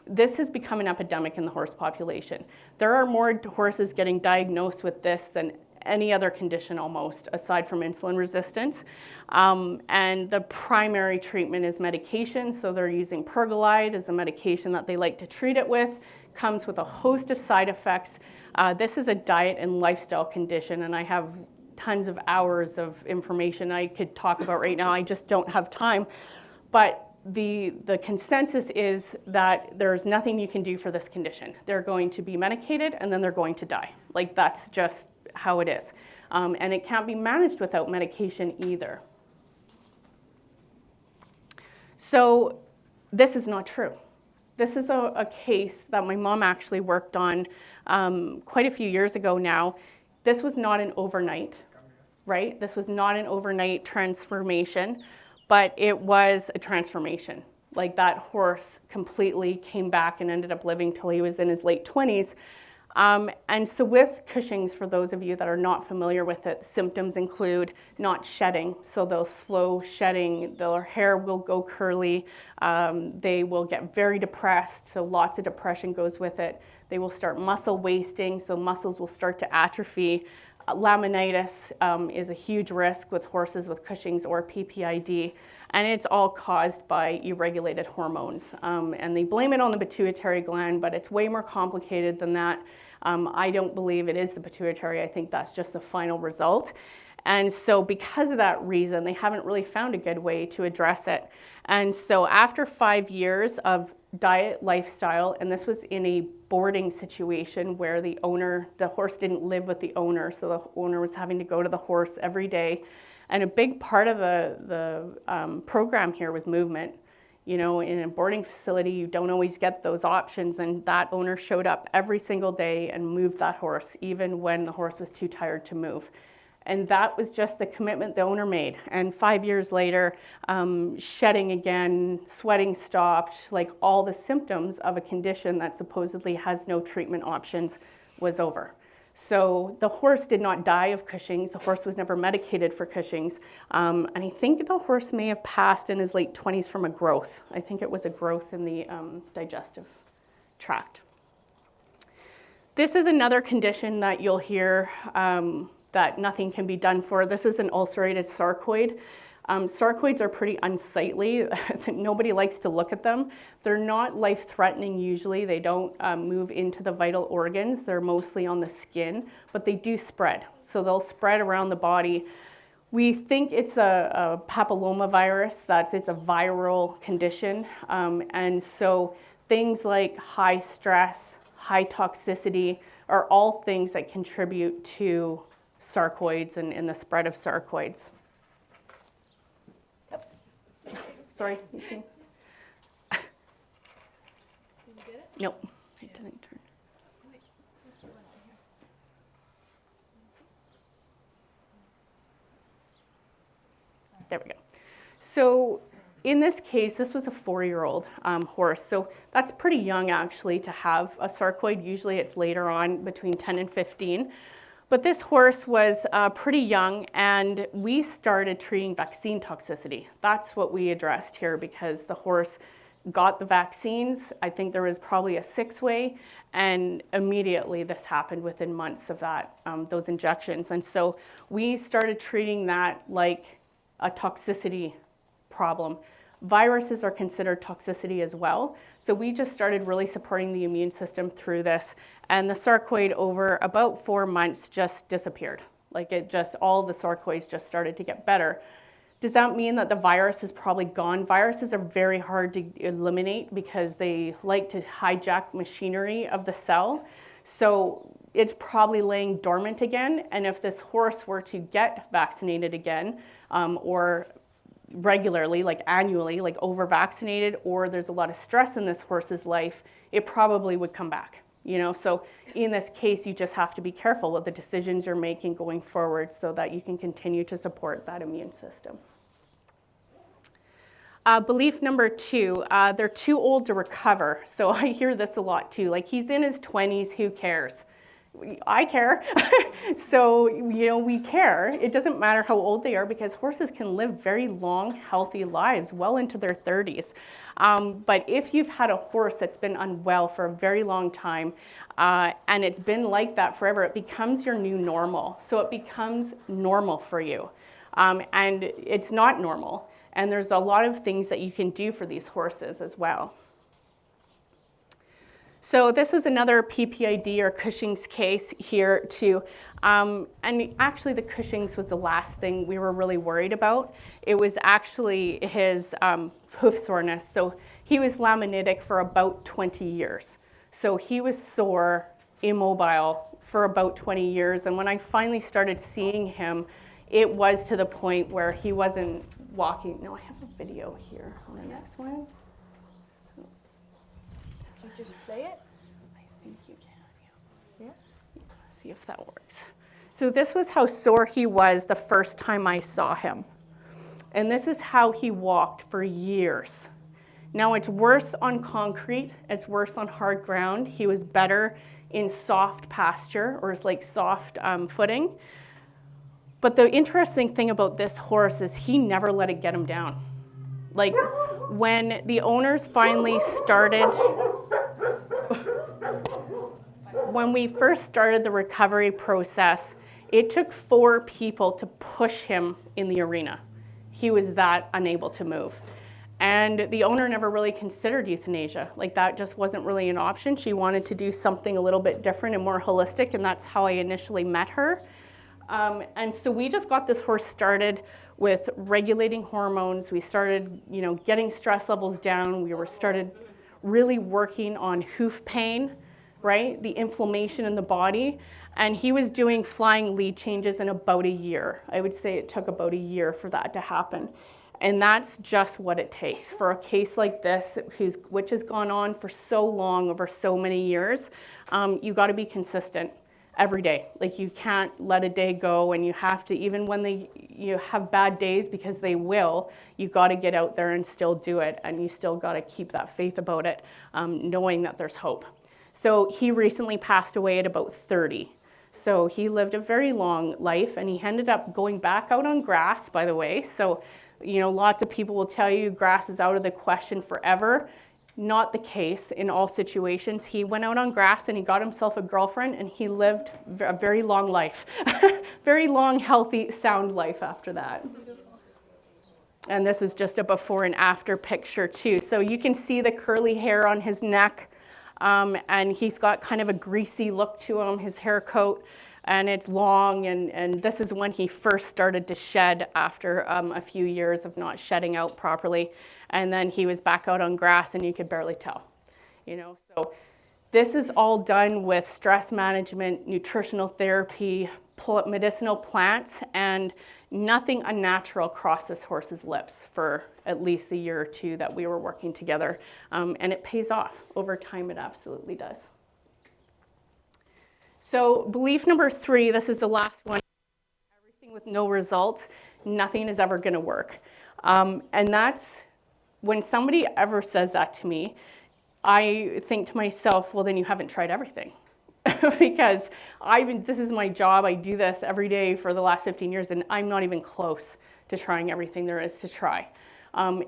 this has become an epidemic in the horse population. There are more horses getting diagnosed with this than any other condition almost, aside from insulin resistance. And the primary treatment is medication, so they're using pergolide as a medication that they like to treat it with. Comes with a host of side effects. This is a diet and lifestyle condition, and I have tons of hours of information I could talk about right now. I just don't have time. But the consensus is that there's nothing you can do for this condition. They're going to be medicated, and then they're going to die. Like, that's just how it is. And it can't be managed without medication either. So this is not true. This is a case that my mom actually worked on quite a few years ago now. This was not an overnight, right? This was not an overnight transformation, but it was a transformation. Like, that horse completely came back and ended up living till he was in his late 20s. And so with Cushing's, for those of you that are not familiar with it, symptoms include not shedding. So they'll slow shedding, their hair will go curly, they will get very depressed, so lots of depression goes with it. They will start muscle wasting, so muscles will start to atrophy. Laminitis is a huge risk with horses with Cushing's or PPID, and it's all caused by irregulated hormones. And they blame it on the pituitary gland, but it's way more complicated than that. I don't believe it is the pituitary. I think that's just the final result. And so because of that reason, they haven't really found a good way to address it. And so after 5 years of diet, lifestyle, and this was in a boarding situation where the horse didn't live with the owner, so the owner was having to go to the horse every day. And a big part of the program here was movement. You know, in a boarding facility, you don't always get those options, and that owner showed up every single day and moved that horse, even when the horse was too tired to move. And that was just the commitment the owner made. And 5 years later, shedding again, sweating stopped, like all the symptoms of a condition that supposedly has no treatment options was over. So the horse did not die of Cushing's. The horse was never medicated for Cushing's. And I think the horse may have passed in his late 20s from a growth. I think it was a growth in the digestive tract. This is another condition that you'll hear that nothing can be done for. This is an ulcerated sarcoid. Sarcoids are pretty unsightly. Nobody likes to look at them. They're not life-threatening usually. They don't move into the vital organs. They're mostly on the skin, but they do spread. So they'll spread around the body. We think it's a papillomavirus, it's a viral condition. And so things like high stress, high toxicity are all things that contribute to sarcoids and the spread of sarcoids. Sorry.
Did you get it?
Nope, it didn't turn.
Wait, there's one here.
There we go. So in this case, this was a 4-year-old horse. So that's pretty young actually to have a sarcoid. Usually it's later on between 10 and 15. But this horse was pretty young, and we started treating vaccine toxicity. That's what we addressed here because the horse got the vaccines. I think there was probably a 6-way, and immediately this happened within months of that, those injections. And so we started treating that like a toxicity problem. Viruses are considered toxicity as well. So we just started really supporting the immune system through this. And the sarcoid over about 4 months just disappeared. Like all the sarcoids just started to get better. Does that mean that the virus is probably gone? Viruses are very hard to eliminate because they like to hijack machinery of the cell. So it's probably laying dormant again. And if this horse were to get vaccinated again, or regularly, like annually, like over-vaccinated, or there's a lot of stress in this horse's life, it probably would come back. You know, so in this case, you just have to be careful with the decisions you're making going forward so that you can continue to support that immune system. Belief number 2, they're too old to recover. So I hear this a lot too, like he's in his 20s, who cares? I care. So, we care. It doesn't matter how old they are because horses can live very long, healthy lives well into their 30s. But if you've had a horse that's been unwell for a very long time, and it's been like that forever, it becomes your new normal. So it becomes normal for you. And it's not normal. And there's a lot of things that you can do for these horses as well. So this is another PPID or Cushing's case here too. And actually the Cushing's was the last thing we were really worried about. It was actually his hoof soreness. So he was laminitic for about 20 years. So he was sore, immobile for about 20 years. And when I finally started seeing him, it was to the point where he wasn't walking. No, I have a video here on the next one.
You just play it?
I think you can,
Yeah.
See if that works. So this was how sore he was the first time I saw him. And this is how he walked for years. Now it's worse on concrete, it's worse on hard ground. He was better in soft pasture or like soft footing. But the interesting thing about this horse is he never let it get him down. Like when the owners finally started, when we first started the recovery process, it took 4 people to push him in the arena. He was that unable to move. And the owner never really considered euthanasia. Like that just wasn't really an option. She wanted to do something a little bit different and more holistic, and that's how I initially met her. And so we just got this horse started with regulating hormones. We started, getting stress levels down. We started really working on hoof pain, right? The inflammation in the body. And he was doing flying lead changes in about a year. I would say it took about a year for that to happen. And that's just what it takes for a case like this, which has gone on for so long, over so many years. You got to be consistent every day. Like you can't let a day go, and you have to, even when you have bad days, because they will, you got to get out there and still do it. And you still got to keep that faith about it, knowing that there's hope. So he recently passed away at about 30. So he lived a very long life, and he ended up going back out on grass, by the way. So, lots of people will tell you grass is out of the question forever. Not the case in all situations. He went out on grass and he got himself a girlfriend, and he lived a very long life. Very long, healthy, sound life after that. And this is just a before and after picture too. So you can see the curly hair on his neck. And he's got kind of a greasy look to him, his hair coat, and it's long, and this is when he first started to shed after a few years of not shedding out properly. And then he was back out on grass, and you could barely tell, So this is all done with stress management, nutritional therapy, medicinal plants, and nothing unnatural crossed this horse's lips for at least a year or two that we were working together. And it pays off. Over time, it absolutely does. So belief number 3, this is the last one. Everything with no results, nothing is ever going to work. And that's when somebody ever says that to me, I think to myself, well, then you haven't tried everything. Because this is my job. I do this every day for the last 15 years, and I'm not even close to trying everything there is to try.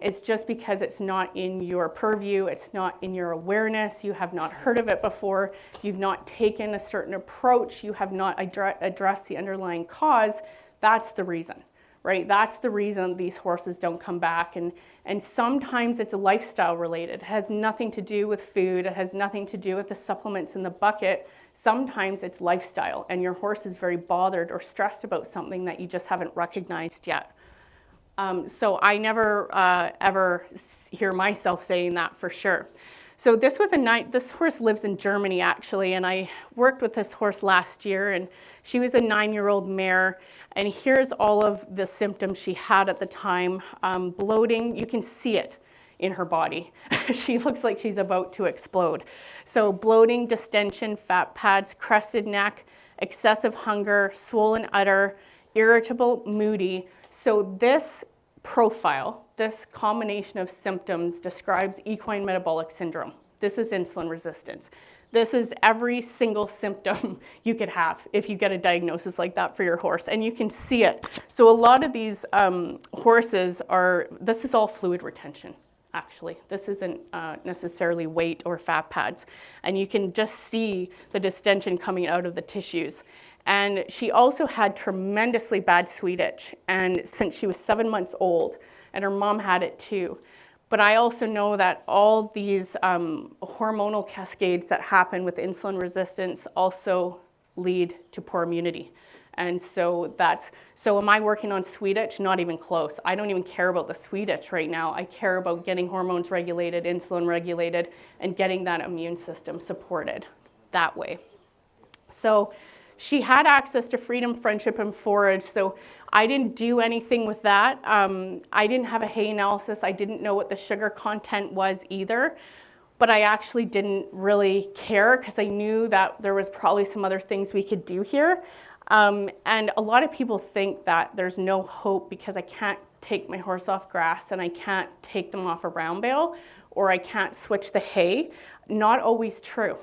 It's just because it's not in your purview, it's not in your awareness, you have not heard of it before, you've not taken a certain approach, you have not addressed the underlying cause. That's the reason, right? That's the reason these horses don't come back. And sometimes it's lifestyle related. It has nothing to do with food, it has nothing to do with the supplements in the bucket. Sometimes it's lifestyle, and your horse is very bothered or stressed about something that you just haven't recognized yet. So I never ever hear myself saying that for sure. So this horse lives in Germany actually, and I worked with this horse last year, and she was a 9-year-old mare, and here's all of the symptoms she had at the time. Bloating, you can see it in her body. She looks like she's about to explode. So bloating, distension, fat pads, crested neck, excessive hunger, swollen udder, irritable, moody. So this profile, this combination of symptoms describes equine metabolic syndrome. This is insulin resistance. This is every single symptom you could have if you get a diagnosis like that for your horse, and you can see it. So a lot of these horses this is all fluid retention, actually. This isn't necessarily weight or fat pads. And you can just see the distension coming out of the tissues. And she also had tremendously bad sweet itch, and since she was 7 months old, and her mom had it too. But I also know that all these hormonal cascades that happen with insulin resistance also lead to poor immunity. And so am I working on sweet itch? Not even close. I don't even care about the sweet itch right now. I care about getting hormones regulated, insulin regulated, and getting that immune system supported that way. So she had access to Freedom, Friendship, and Forage, so I didn't do anything with that. I didn't have a hay analysis. I didn't know what the sugar content was either, but I actually didn't really care because I knew that there was probably some other things we could do here. And a lot of people think that there's no hope because I can't take my horse off grass and I can't take them off a round bale, or I can't switch the hay. Not always true.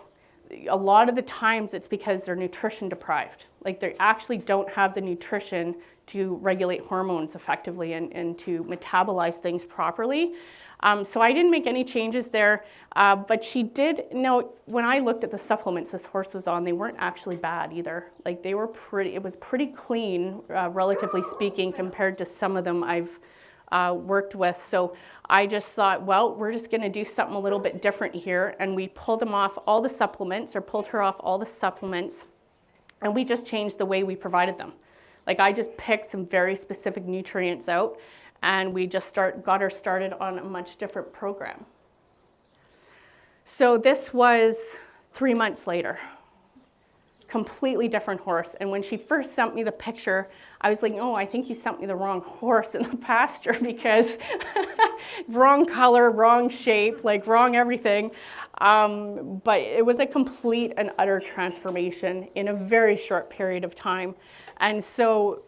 A lot of the times it's because they're nutrition deprived. Like they actually don't have the nutrition to regulate hormones effectively and to metabolize things properly. So I didn't make any changes there, but she did note, when I looked at the supplements this horse was on, they weren't actually bad either. Like they were it was pretty clean, relatively speaking, compared to some of them I've worked with. So I just thought, well, we're just gonna do something a little bit different here. And we pulled them off all the supplements, or pulled her off all the supplements, and we just changed the way we provided them. Like I just picked some very specific nutrients out, and we just got her started on a much different program. So this was 3 months later. Completely different horse. And when she first sent me the picture, I was like, oh, I think you sent me the wrong horse in the pasture, because wrong color, wrong shape, like wrong everything. But it was a complete and utter transformation in a very short period of time. And so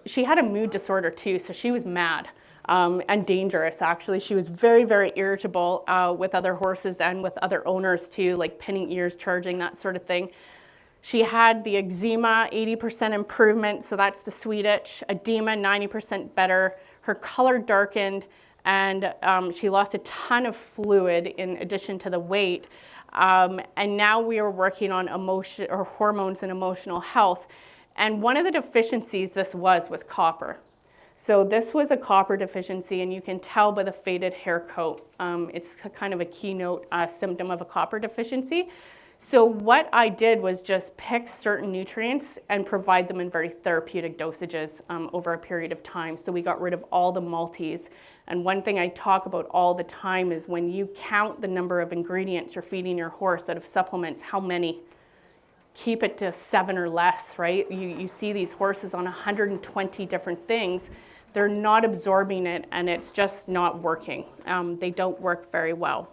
she had a mood disorder too, so she was mad and dangerous, actually. She was very, very irritable with other horses and with other owners too, like pinning ears, charging, that sort of thing. She had the eczema, 80% improvement, so that's the sweet itch. Edema, 90% better. Her color darkened, and she lost a ton of fluid in addition to the weight. And now we are working on hormones and emotional health. And one of the deficiencies this was copper. So this was a copper deficiency, and you can tell by the faded hair coat. It's kind of a keynote symptom of a copper deficiency. So what I did was just pick certain nutrients and provide them in very therapeutic dosages over a period of time. So we got rid of all the multis. And one thing I talk about all the time is when you count the number of ingredients you're feeding your horse out of supplements, how many? Keep it to 7 or less, right? You see these horses on 120 different things. They're not absorbing it, and it's just not working. They don't work very well.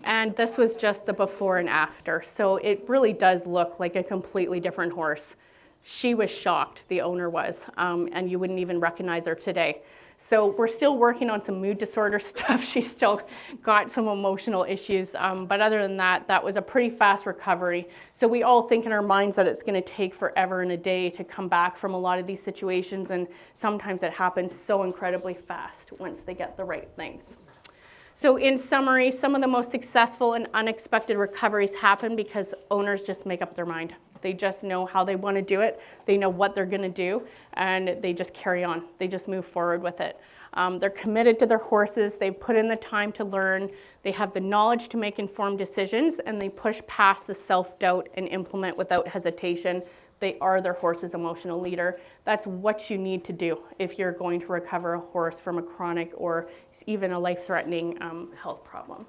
And this was just the before and after. So it really does look like a completely different horse. She was shocked, the owner was, and you wouldn't even recognize her today. So we're still working on some mood disorder stuff. She's still got some emotional issues, but other than that, that was a pretty fast recovery. So we all think in our minds that it's gonna take forever and a day to come back from a lot of these situations, and sometimes it happens so incredibly fast once they get the right things. So in summary, some of the most successful and unexpected recoveries happen because owners just make up their mind. They just know how they want to do it. They know what they're going to do, and they just carry on. They just move forward with it. They're committed to their horses. They've put in the time to learn. They have the knowledge to make informed decisions, and they push past the self-doubt and implement without hesitation. They are their horse's emotional leader. That's what you need to do if you're going to recover a horse from a chronic or even a life-threatening health problem.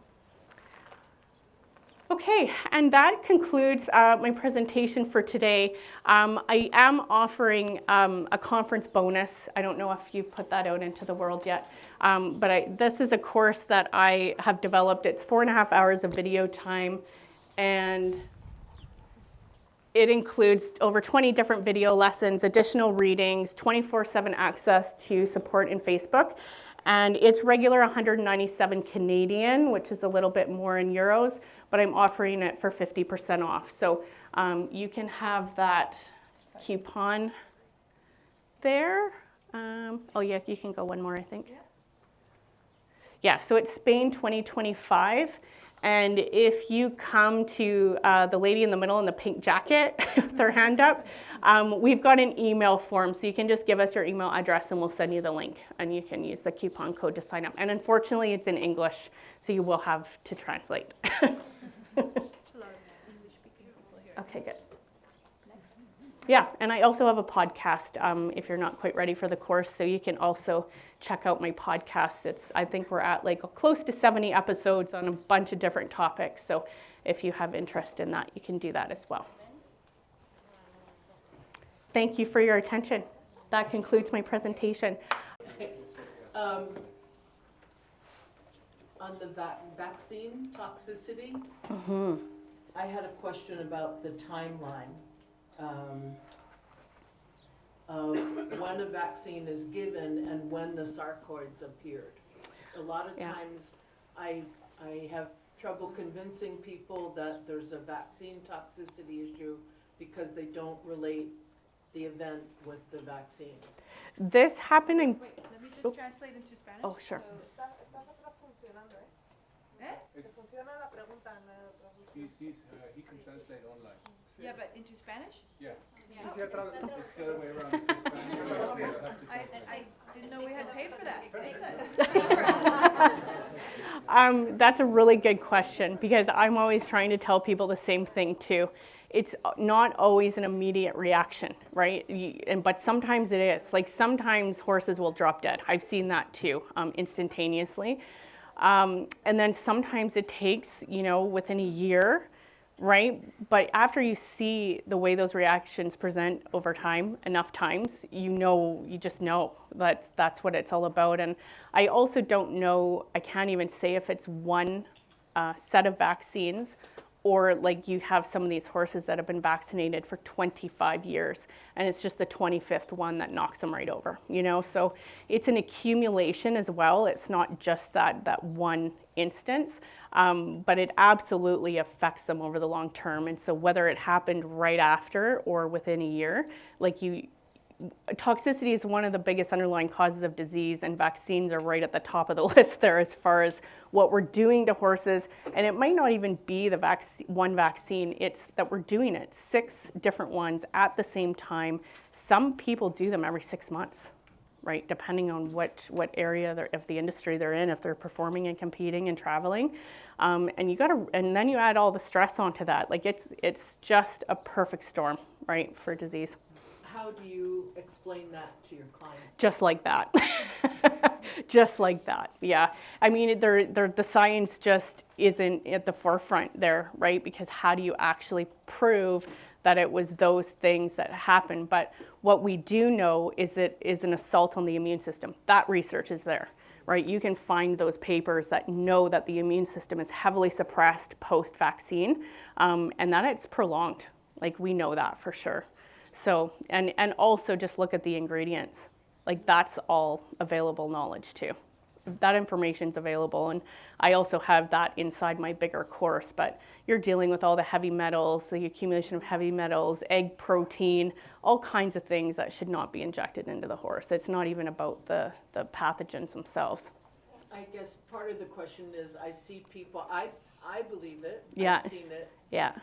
Okay, and that concludes my presentation for today. I am offering a conference bonus. I don't know if you've put that out into the world yet, but this is a course that I have developed. It's 4.5 hours of video time, and it includes over 20 different video lessons, additional readings, 24/7 access to support in Facebook, And it's regular 197 Canadian, which is a little bit more in euros, but I'm offering it for 50% off. So you can have that coupon there. Oh yeah, you can go one more, I think. Yeah, so it's Spain 2025. And if you come to the lady in the middle in the pink jacket with her hand up, we've got an email form. So you can just give us your email address and we'll send you the link. And you can use the coupon code to sign up. And unfortunately, it's in English, so you will have to translate. Okay, good. Yeah, and I also have a podcast if you're not quite ready for the course, so you can also check out my podcast. I think we're at like close to 70 episodes on a bunch of different topics, so if you have interest in that, you can do that as well. Thank you for your attention. That concludes my presentation.
On the vaccine toxicity, I had a question about the timeline of when a vaccine is given and when the sarcoids appeared. A lot of times I have trouble convincing people that there's a vaccine toxicity issue because they don't relate the event with the vaccine.
This happened in...
Wait, let me just translate into Spanish.
Oh, sure.
He can translate online.
Yeah, but into Spanish?
Yeah.
Yeah.
It's the other way around.
I didn't know we had paid for that.
That's a really good question because I'm always trying to tell people the same thing too. It's not always an immediate reaction, right? But sometimes it is. Like sometimes horses will drop dead. I've seen that too, instantaneously. And then sometimes it takes, within a year, right? But after you see the way those reactions present over time, enough times, you just know that that's what it's all about. And I also don't know, I can't even say if it's one set of vaccines or like you have some of these horses that have been vaccinated for 25 years and it's just the 25th one that knocks them right over, So it's an accumulation as well. It's not just that one instance, but it absolutely affects them over the long term. And so whether it happened right after or within a year, toxicity is one of the biggest underlying causes of disease, and vaccines are right at the top of the list there as far as what we're doing to horses. And it might not even be the one vaccine, it's that we're doing it 6 different ones at the same time. Some people do them every 6 months, right? Depending on what area of the industry they're in, if they're performing and competing and traveling. And then you add all the stress onto that. Like it's just a perfect storm, right, for disease.
How do you explain that to your client?
Just like that. Just like that, yeah. I mean, the science just isn't at the forefront there, right? Because how do you actually prove that it was those things that happened? But what we do know is it is an assault on the immune system. That research is there, right? You can find those papers that know that the immune system is heavily suppressed post-vaccine, and that it's prolonged. Like, we know that for sure. So, and also just look at the ingredients. Like, that's all available knowledge too. That information's available, and I also have that inside my bigger course, but you're dealing with all the heavy metals, the accumulation of heavy metals, egg protein, all kinds of things that should not be injected into the horse. It's not even about the pathogens themselves.
I guess part of the question is I see people, I believe it,
Yeah.
I've seen it,
Yeah.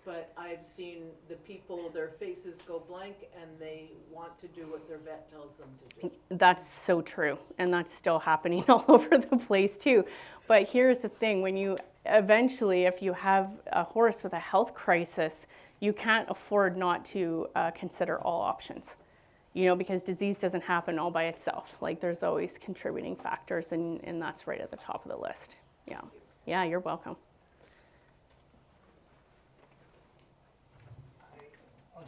but I've seen the people, their faces go blank and they want to do what their vet tells them to do.
That's so true, and that's still happening all over the place too. But here's the thing, when you eventually, if you have a horse with a health crisis, you can't afford not to consider all options, because disease doesn't happen all by itself. Like, there's always contributing factors, and that's right at the top of the list. Yeah. Yeah, you're welcome.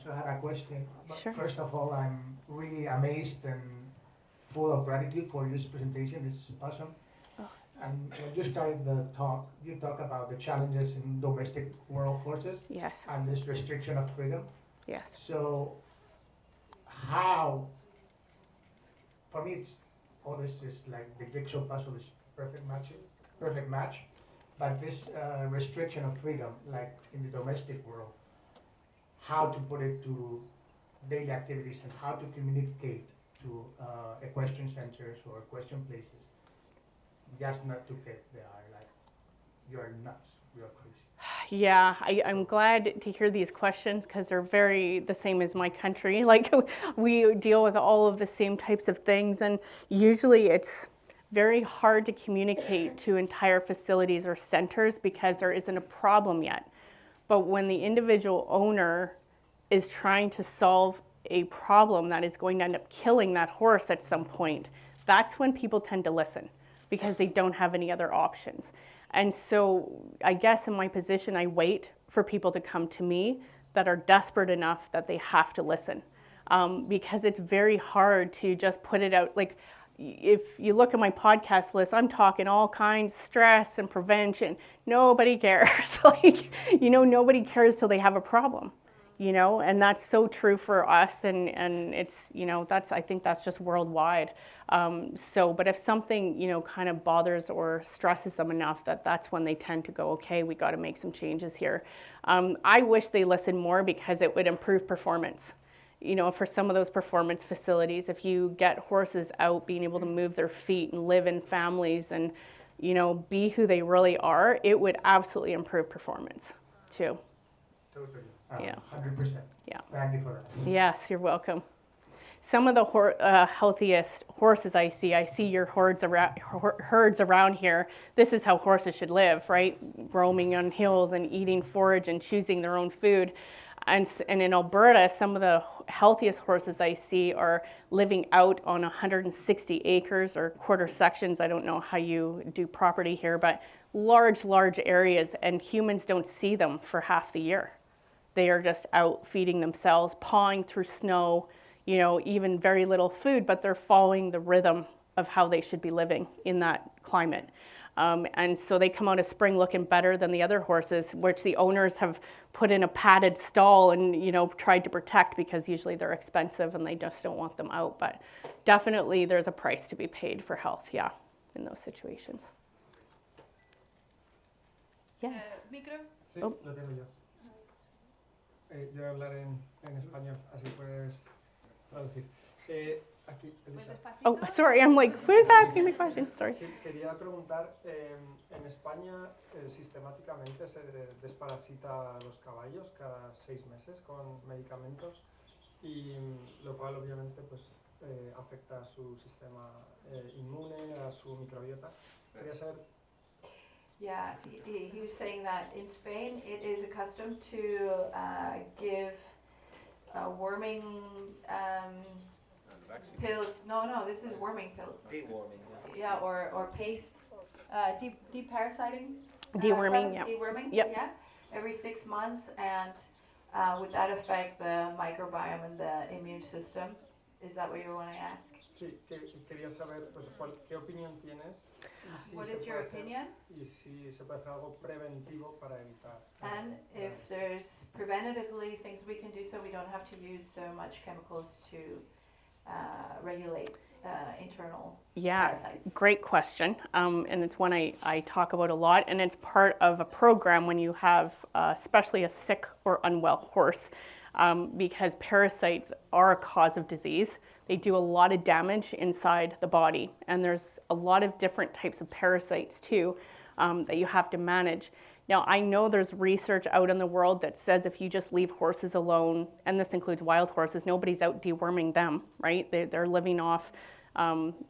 I had a question. But
Sure.
First of all, I'm really amazed and full of gratitude for this presentation. It's awesome.
Oh.
And when you started the talk, you talk about the challenges in domestic world horses
Yes.
and this restriction of freedom.
Yes.
So how, for me it's all this is like the jigsaw puzzle is perfect match. But this restriction of freedom, like in the domestic world, how to put it to daily activities and how to communicate to equestrian centers or equestrian places, just not to get there, like, you're nuts, you're crazy.
Yeah, I'm glad to hear these questions because they're very the same as my country. Like we deal with all of the same types of things, and usually it's very hard to communicate to entire facilities or centers because there isn't a problem yet. But when the individual owner is trying to solve a problem that is going to end up killing that horse at some point, that's when people tend to listen because they don't have any other options. And so I guess in my position, I wait for people to come to me that are desperate enough that they have to listen. Because it's very hard to just put it out. Like if you look at my podcast list, I'm talking all kinds, stress and prevention. Nobody cares. Like, nobody cares till they have a problem. And that's so true for us, and it's, I think that's just worldwide. But if something, kind of bothers or stresses them enough, that's when they tend to go, okay, we got to make some changes here. I wish they listened more because it would improve performance. For some of those performance facilities, if you get horses out being able to move their feet and live in families and, be who they really are, it would absolutely improve performance too.
Totally.
Yeah.
100%.
Yeah.
Thank you for that.
Yes, you're welcome. Some of the healthiest horses I see your herds around here. This is how horses should live, right? Roaming on hills and eating forage and choosing their own food. And in Alberta, some of the healthiest horses I see are living out on 160 acres or quarter sections. I don't know how you do property here, but large areas, and humans don't see them for half the year. They are just out feeding themselves, pawing through snow, even very little food, but they're following the rhythm of how they should be living in that climate. And so they come out of spring looking better than the other horses, which the owners have put in a padded stall and, tried to protect because usually they're expensive and they just don't want them out. But definitely there's a price to be paid for health, in those situations. Yes.
Micro.
Sí,
Oh.
lo tengo yo. Yo voy a hablar en español, así puedes traducir. Aquí,
Pues
Elisa.
despacito.
Oh, sorry. I'm like, who's asking the question? Sorry.
Sí, quería preguntar, en España sistemáticamente se desparasita a los caballos cada 6 meses con medicamentos, y lo cual obviamente pues afecta a su sistema inmune, a su microbiota. Quería saber.
Yeah, he was saying that in Spain it is accustomed to give worming pills. No, this is worming pills.
Deworming.
Yeah, or paste, deparasiting.
Deworming, yeah.
Deworming,
Yep.
yeah. Every 6 months, and would that affect the microbiome and the immune system? Is that what you want to ask?
Sí, quería saber pues, ¿qué opinión tienes? Y si
What
se
is your
puede hacer-
opinion?
Y si se puede hacer algo preventivo para evitar.
And if there's preventatively things we can do so we don't have to use so much chemicals to regulate internal parasites.
Great question. And it's one I talk about a lot, and it's part of a program when you have especially a sick or unwell horse, because parasites are a cause of disease. They do a lot of damage inside the body, and there's a lot of different types of parasites too that you have to manage. Now, I know there's research out in the world that says if you just leave horses alone, and this includes wild horses, nobody's out deworming them, right? They're living off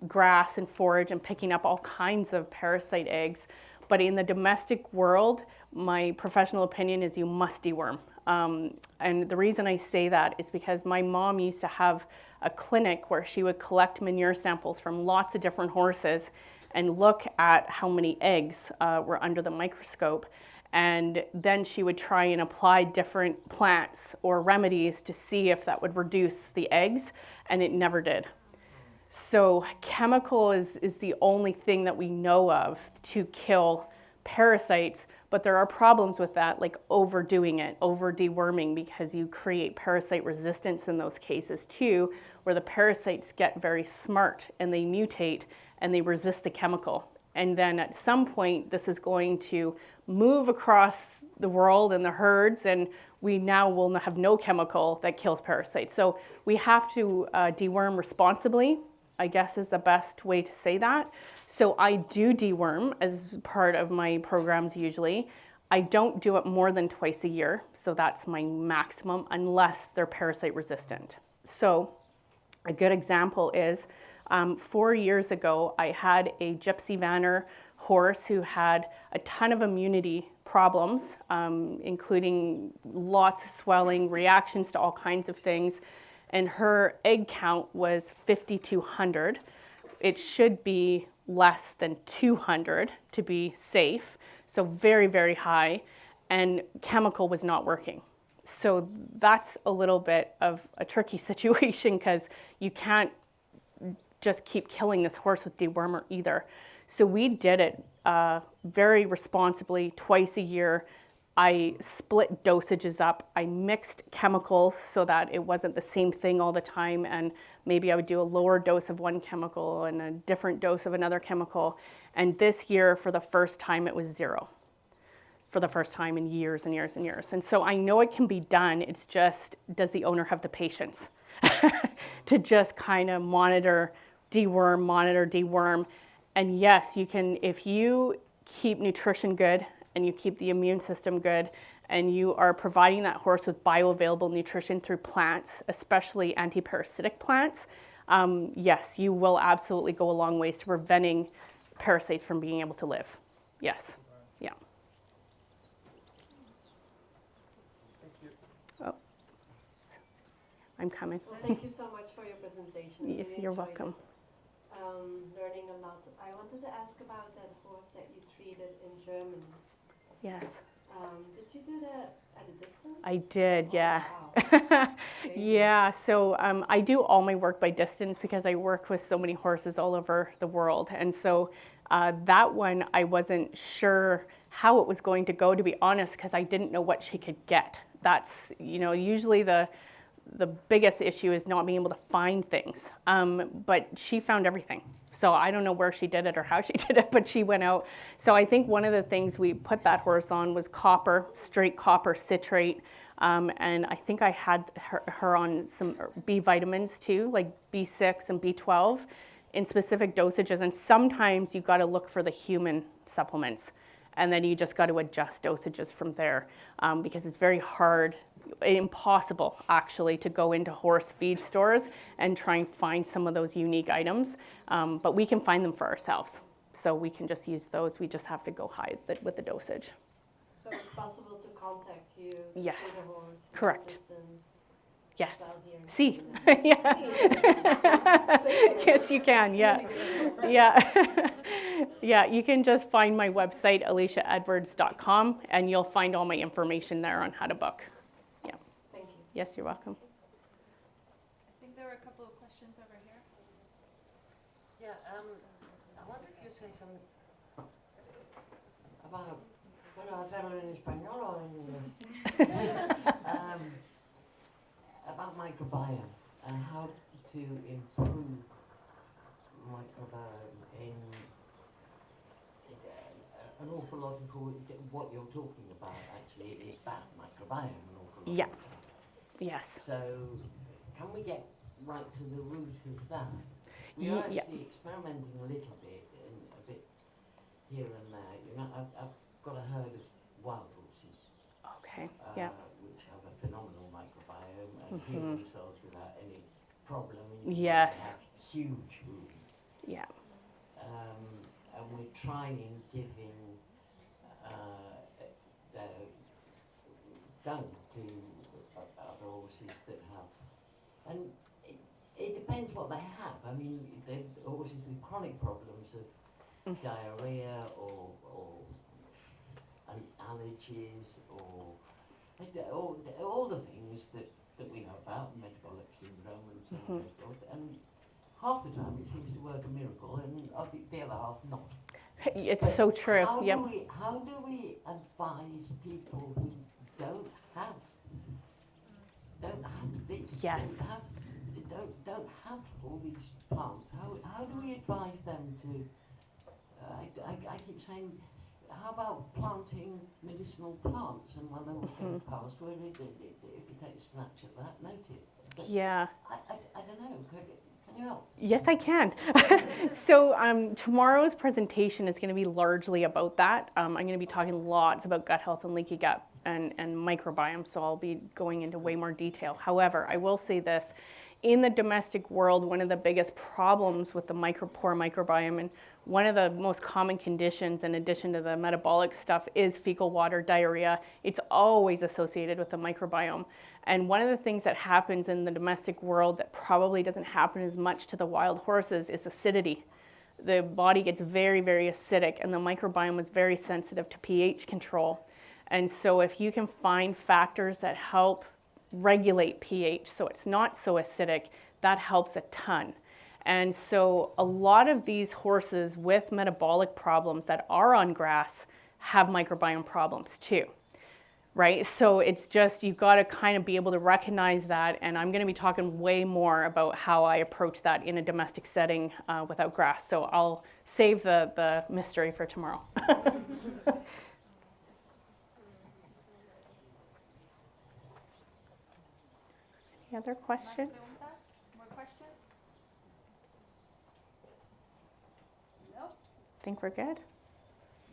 grass and forage and picking up all kinds of parasite eggs. But in the domestic world, my professional opinion is you must deworm. And the reason I say that is because my mom used to have a clinic where she would collect manure samples from lots of different horses and look at how many eggs were under the microscope. And then she would try and apply different plants or remedies to see if that would reduce the eggs, and it never did. So chemical is the only thing that we know of to kill parasites, but there are problems with that, like overdoing it, over deworming, because you create parasite resistance in those cases too, where the parasites get very smart and they mutate and they resist the chemical. And then at some point, this is going to move across the world and the herds, and we now will have no chemical that kills parasites. So we have to deworm responsibly, I guess is the best way to say that. So I do deworm as part of my programs usually. I don't do it more than twice a year, so that's my maximum unless they're parasite resistant. So a good example is 4 years ago, I had a Gypsy Vanner horse who had a ton of immunity problems, including lots of swelling, reactions to all kinds of things, and her egg count was 5,200. It should be less than 200 to be safe, so very, very high, and chemical was not working. So that's a little bit of a tricky situation because you can't just keep killing this horse with dewormer either. So we did it very responsibly twice a year. I split dosages up. I mixed chemicals so that it wasn't the same thing all the time, and maybe I would do a lower dose of one chemical and a different dose of another chemical. And this year, for the first time, it was 0. For the first time in years and years and years. And so I know it can be done. It's just, does the owner have the patience to just kind of monitor, deworm. And yes, you can, if you keep nutrition good and you keep the immune system good and you are providing that horse with bioavailable nutrition through plants, especially antiparasitic plants, yes, you will absolutely go a long ways to preventing parasites from being able to live. Yes. Yeah.
Thank you.
Oh, I'm coming.
Well, thank you so much for your presentation. I
Yes,
really
you're
enjoyed
welcome.
it. Learning a lot. I wanted to ask about that horse that you treated in Germany.
Yes,
Did you do that at a distance?
I did.
Oh,
Yeah.
wow. Amazing.
Yeah, so I do all my work by distance because I work with so many horses all over the world. And so that one, I wasn't sure how it was going to go, to be honest, because I didn't know what she could get. That's, usually the biggest issue is not being able to find things. But she found everything. So I don't know where she did it or how she did it, but she went out. So I think one of the things we put that horse on was copper, straight copper citrate. And I think I had her on some B vitamins too, like B6 and B12 in specific dosages. And sometimes you got to look for the human supplements. And then you just got to adjust dosages from there because it's very hard, impossible actually, to go into horse feed stores and try and find some of those unique items. But we can find them for ourselves. So we can just use those. We just have to go high with the dosage.
So it's possible to contact you
Yes.
through the horse from
Correct.
a distance.
Yes.
Out here in
See.
Sweden.
Yeah.
See.
Yes, you can. Yeah. Yeah. Yeah, you can just find my website, ElishaEdwards.com, and you'll find all my information there on how to book. Yeah.
Thank you.
Yes, you're welcome.
I think there were a couple of questions over here.
Yeah, I wonder if you'd say something about, bueno, hacerlo en español o en about microbiome and how to improve microbiome in an awful lot of what you're talking about actually is bad microbiome an awful lot
Yeah.
of the time.
Yes.
So can we get right to the root of that? We are
Yeah.
actually experimenting a little bit, a bit here and there. I've got a herd of wild horses,
Okay. Yeah.
which have a phenomenal microbiome and heal themselves without any problem.
Yes.
They have huge wounds.
Yeah.
And we're trying giving dung to other horses that have, and it depends what they have. I mean, they're horses with chronic problems of diarrhea or allergies or all the things that we know about, metabolic syndrome and so on and so forth. And half the time it seems to work a miracle, and the other half not.
It's
But
so true.
How
Yep.
do we advise people who don't have this?
Yes.
Don't have don't have all these plants, how do we advise them to? I keep saying, how about planting medicinal plants? And one of them goes past where if you take a snatch at that, note it. But
Yeah.
I don't know. Can you help?
Yes, I can. So tomorrow's presentation is going to be largely about that. I'm going to be talking lots about gut health and leaky gut and microbiome, so I'll be going into way more detail. However, I will say this. In the domestic world, one of the biggest problems with the poor microbiome, and one of the most common conditions in addition to the metabolic stuff, is fecal water diarrhea. It's always associated with the microbiome. And one of the things that happens in the domestic world that probably doesn't happen as much to the wild horses is acidity. The body gets very, very acidic, and the microbiome is very sensitive to pH control. And so if you can find factors that help regulate pH so it's not so acidic, that helps a ton. And so a lot of these horses with metabolic problems that are on grass have microbiome problems too, right? So it's just, you've got to kind of be able to recognize that, and I'm going to be talking way more about how I approach that in a domestic setting without grass. So I'll save the mystery for tomorrow. Any other questions?
More questions? Nope.
Think we're good?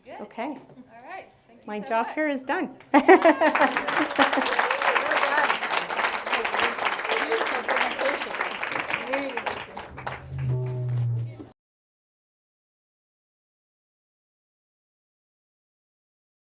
Good.
Okay.
All right. Thank you
My
so
job
much.
here is done.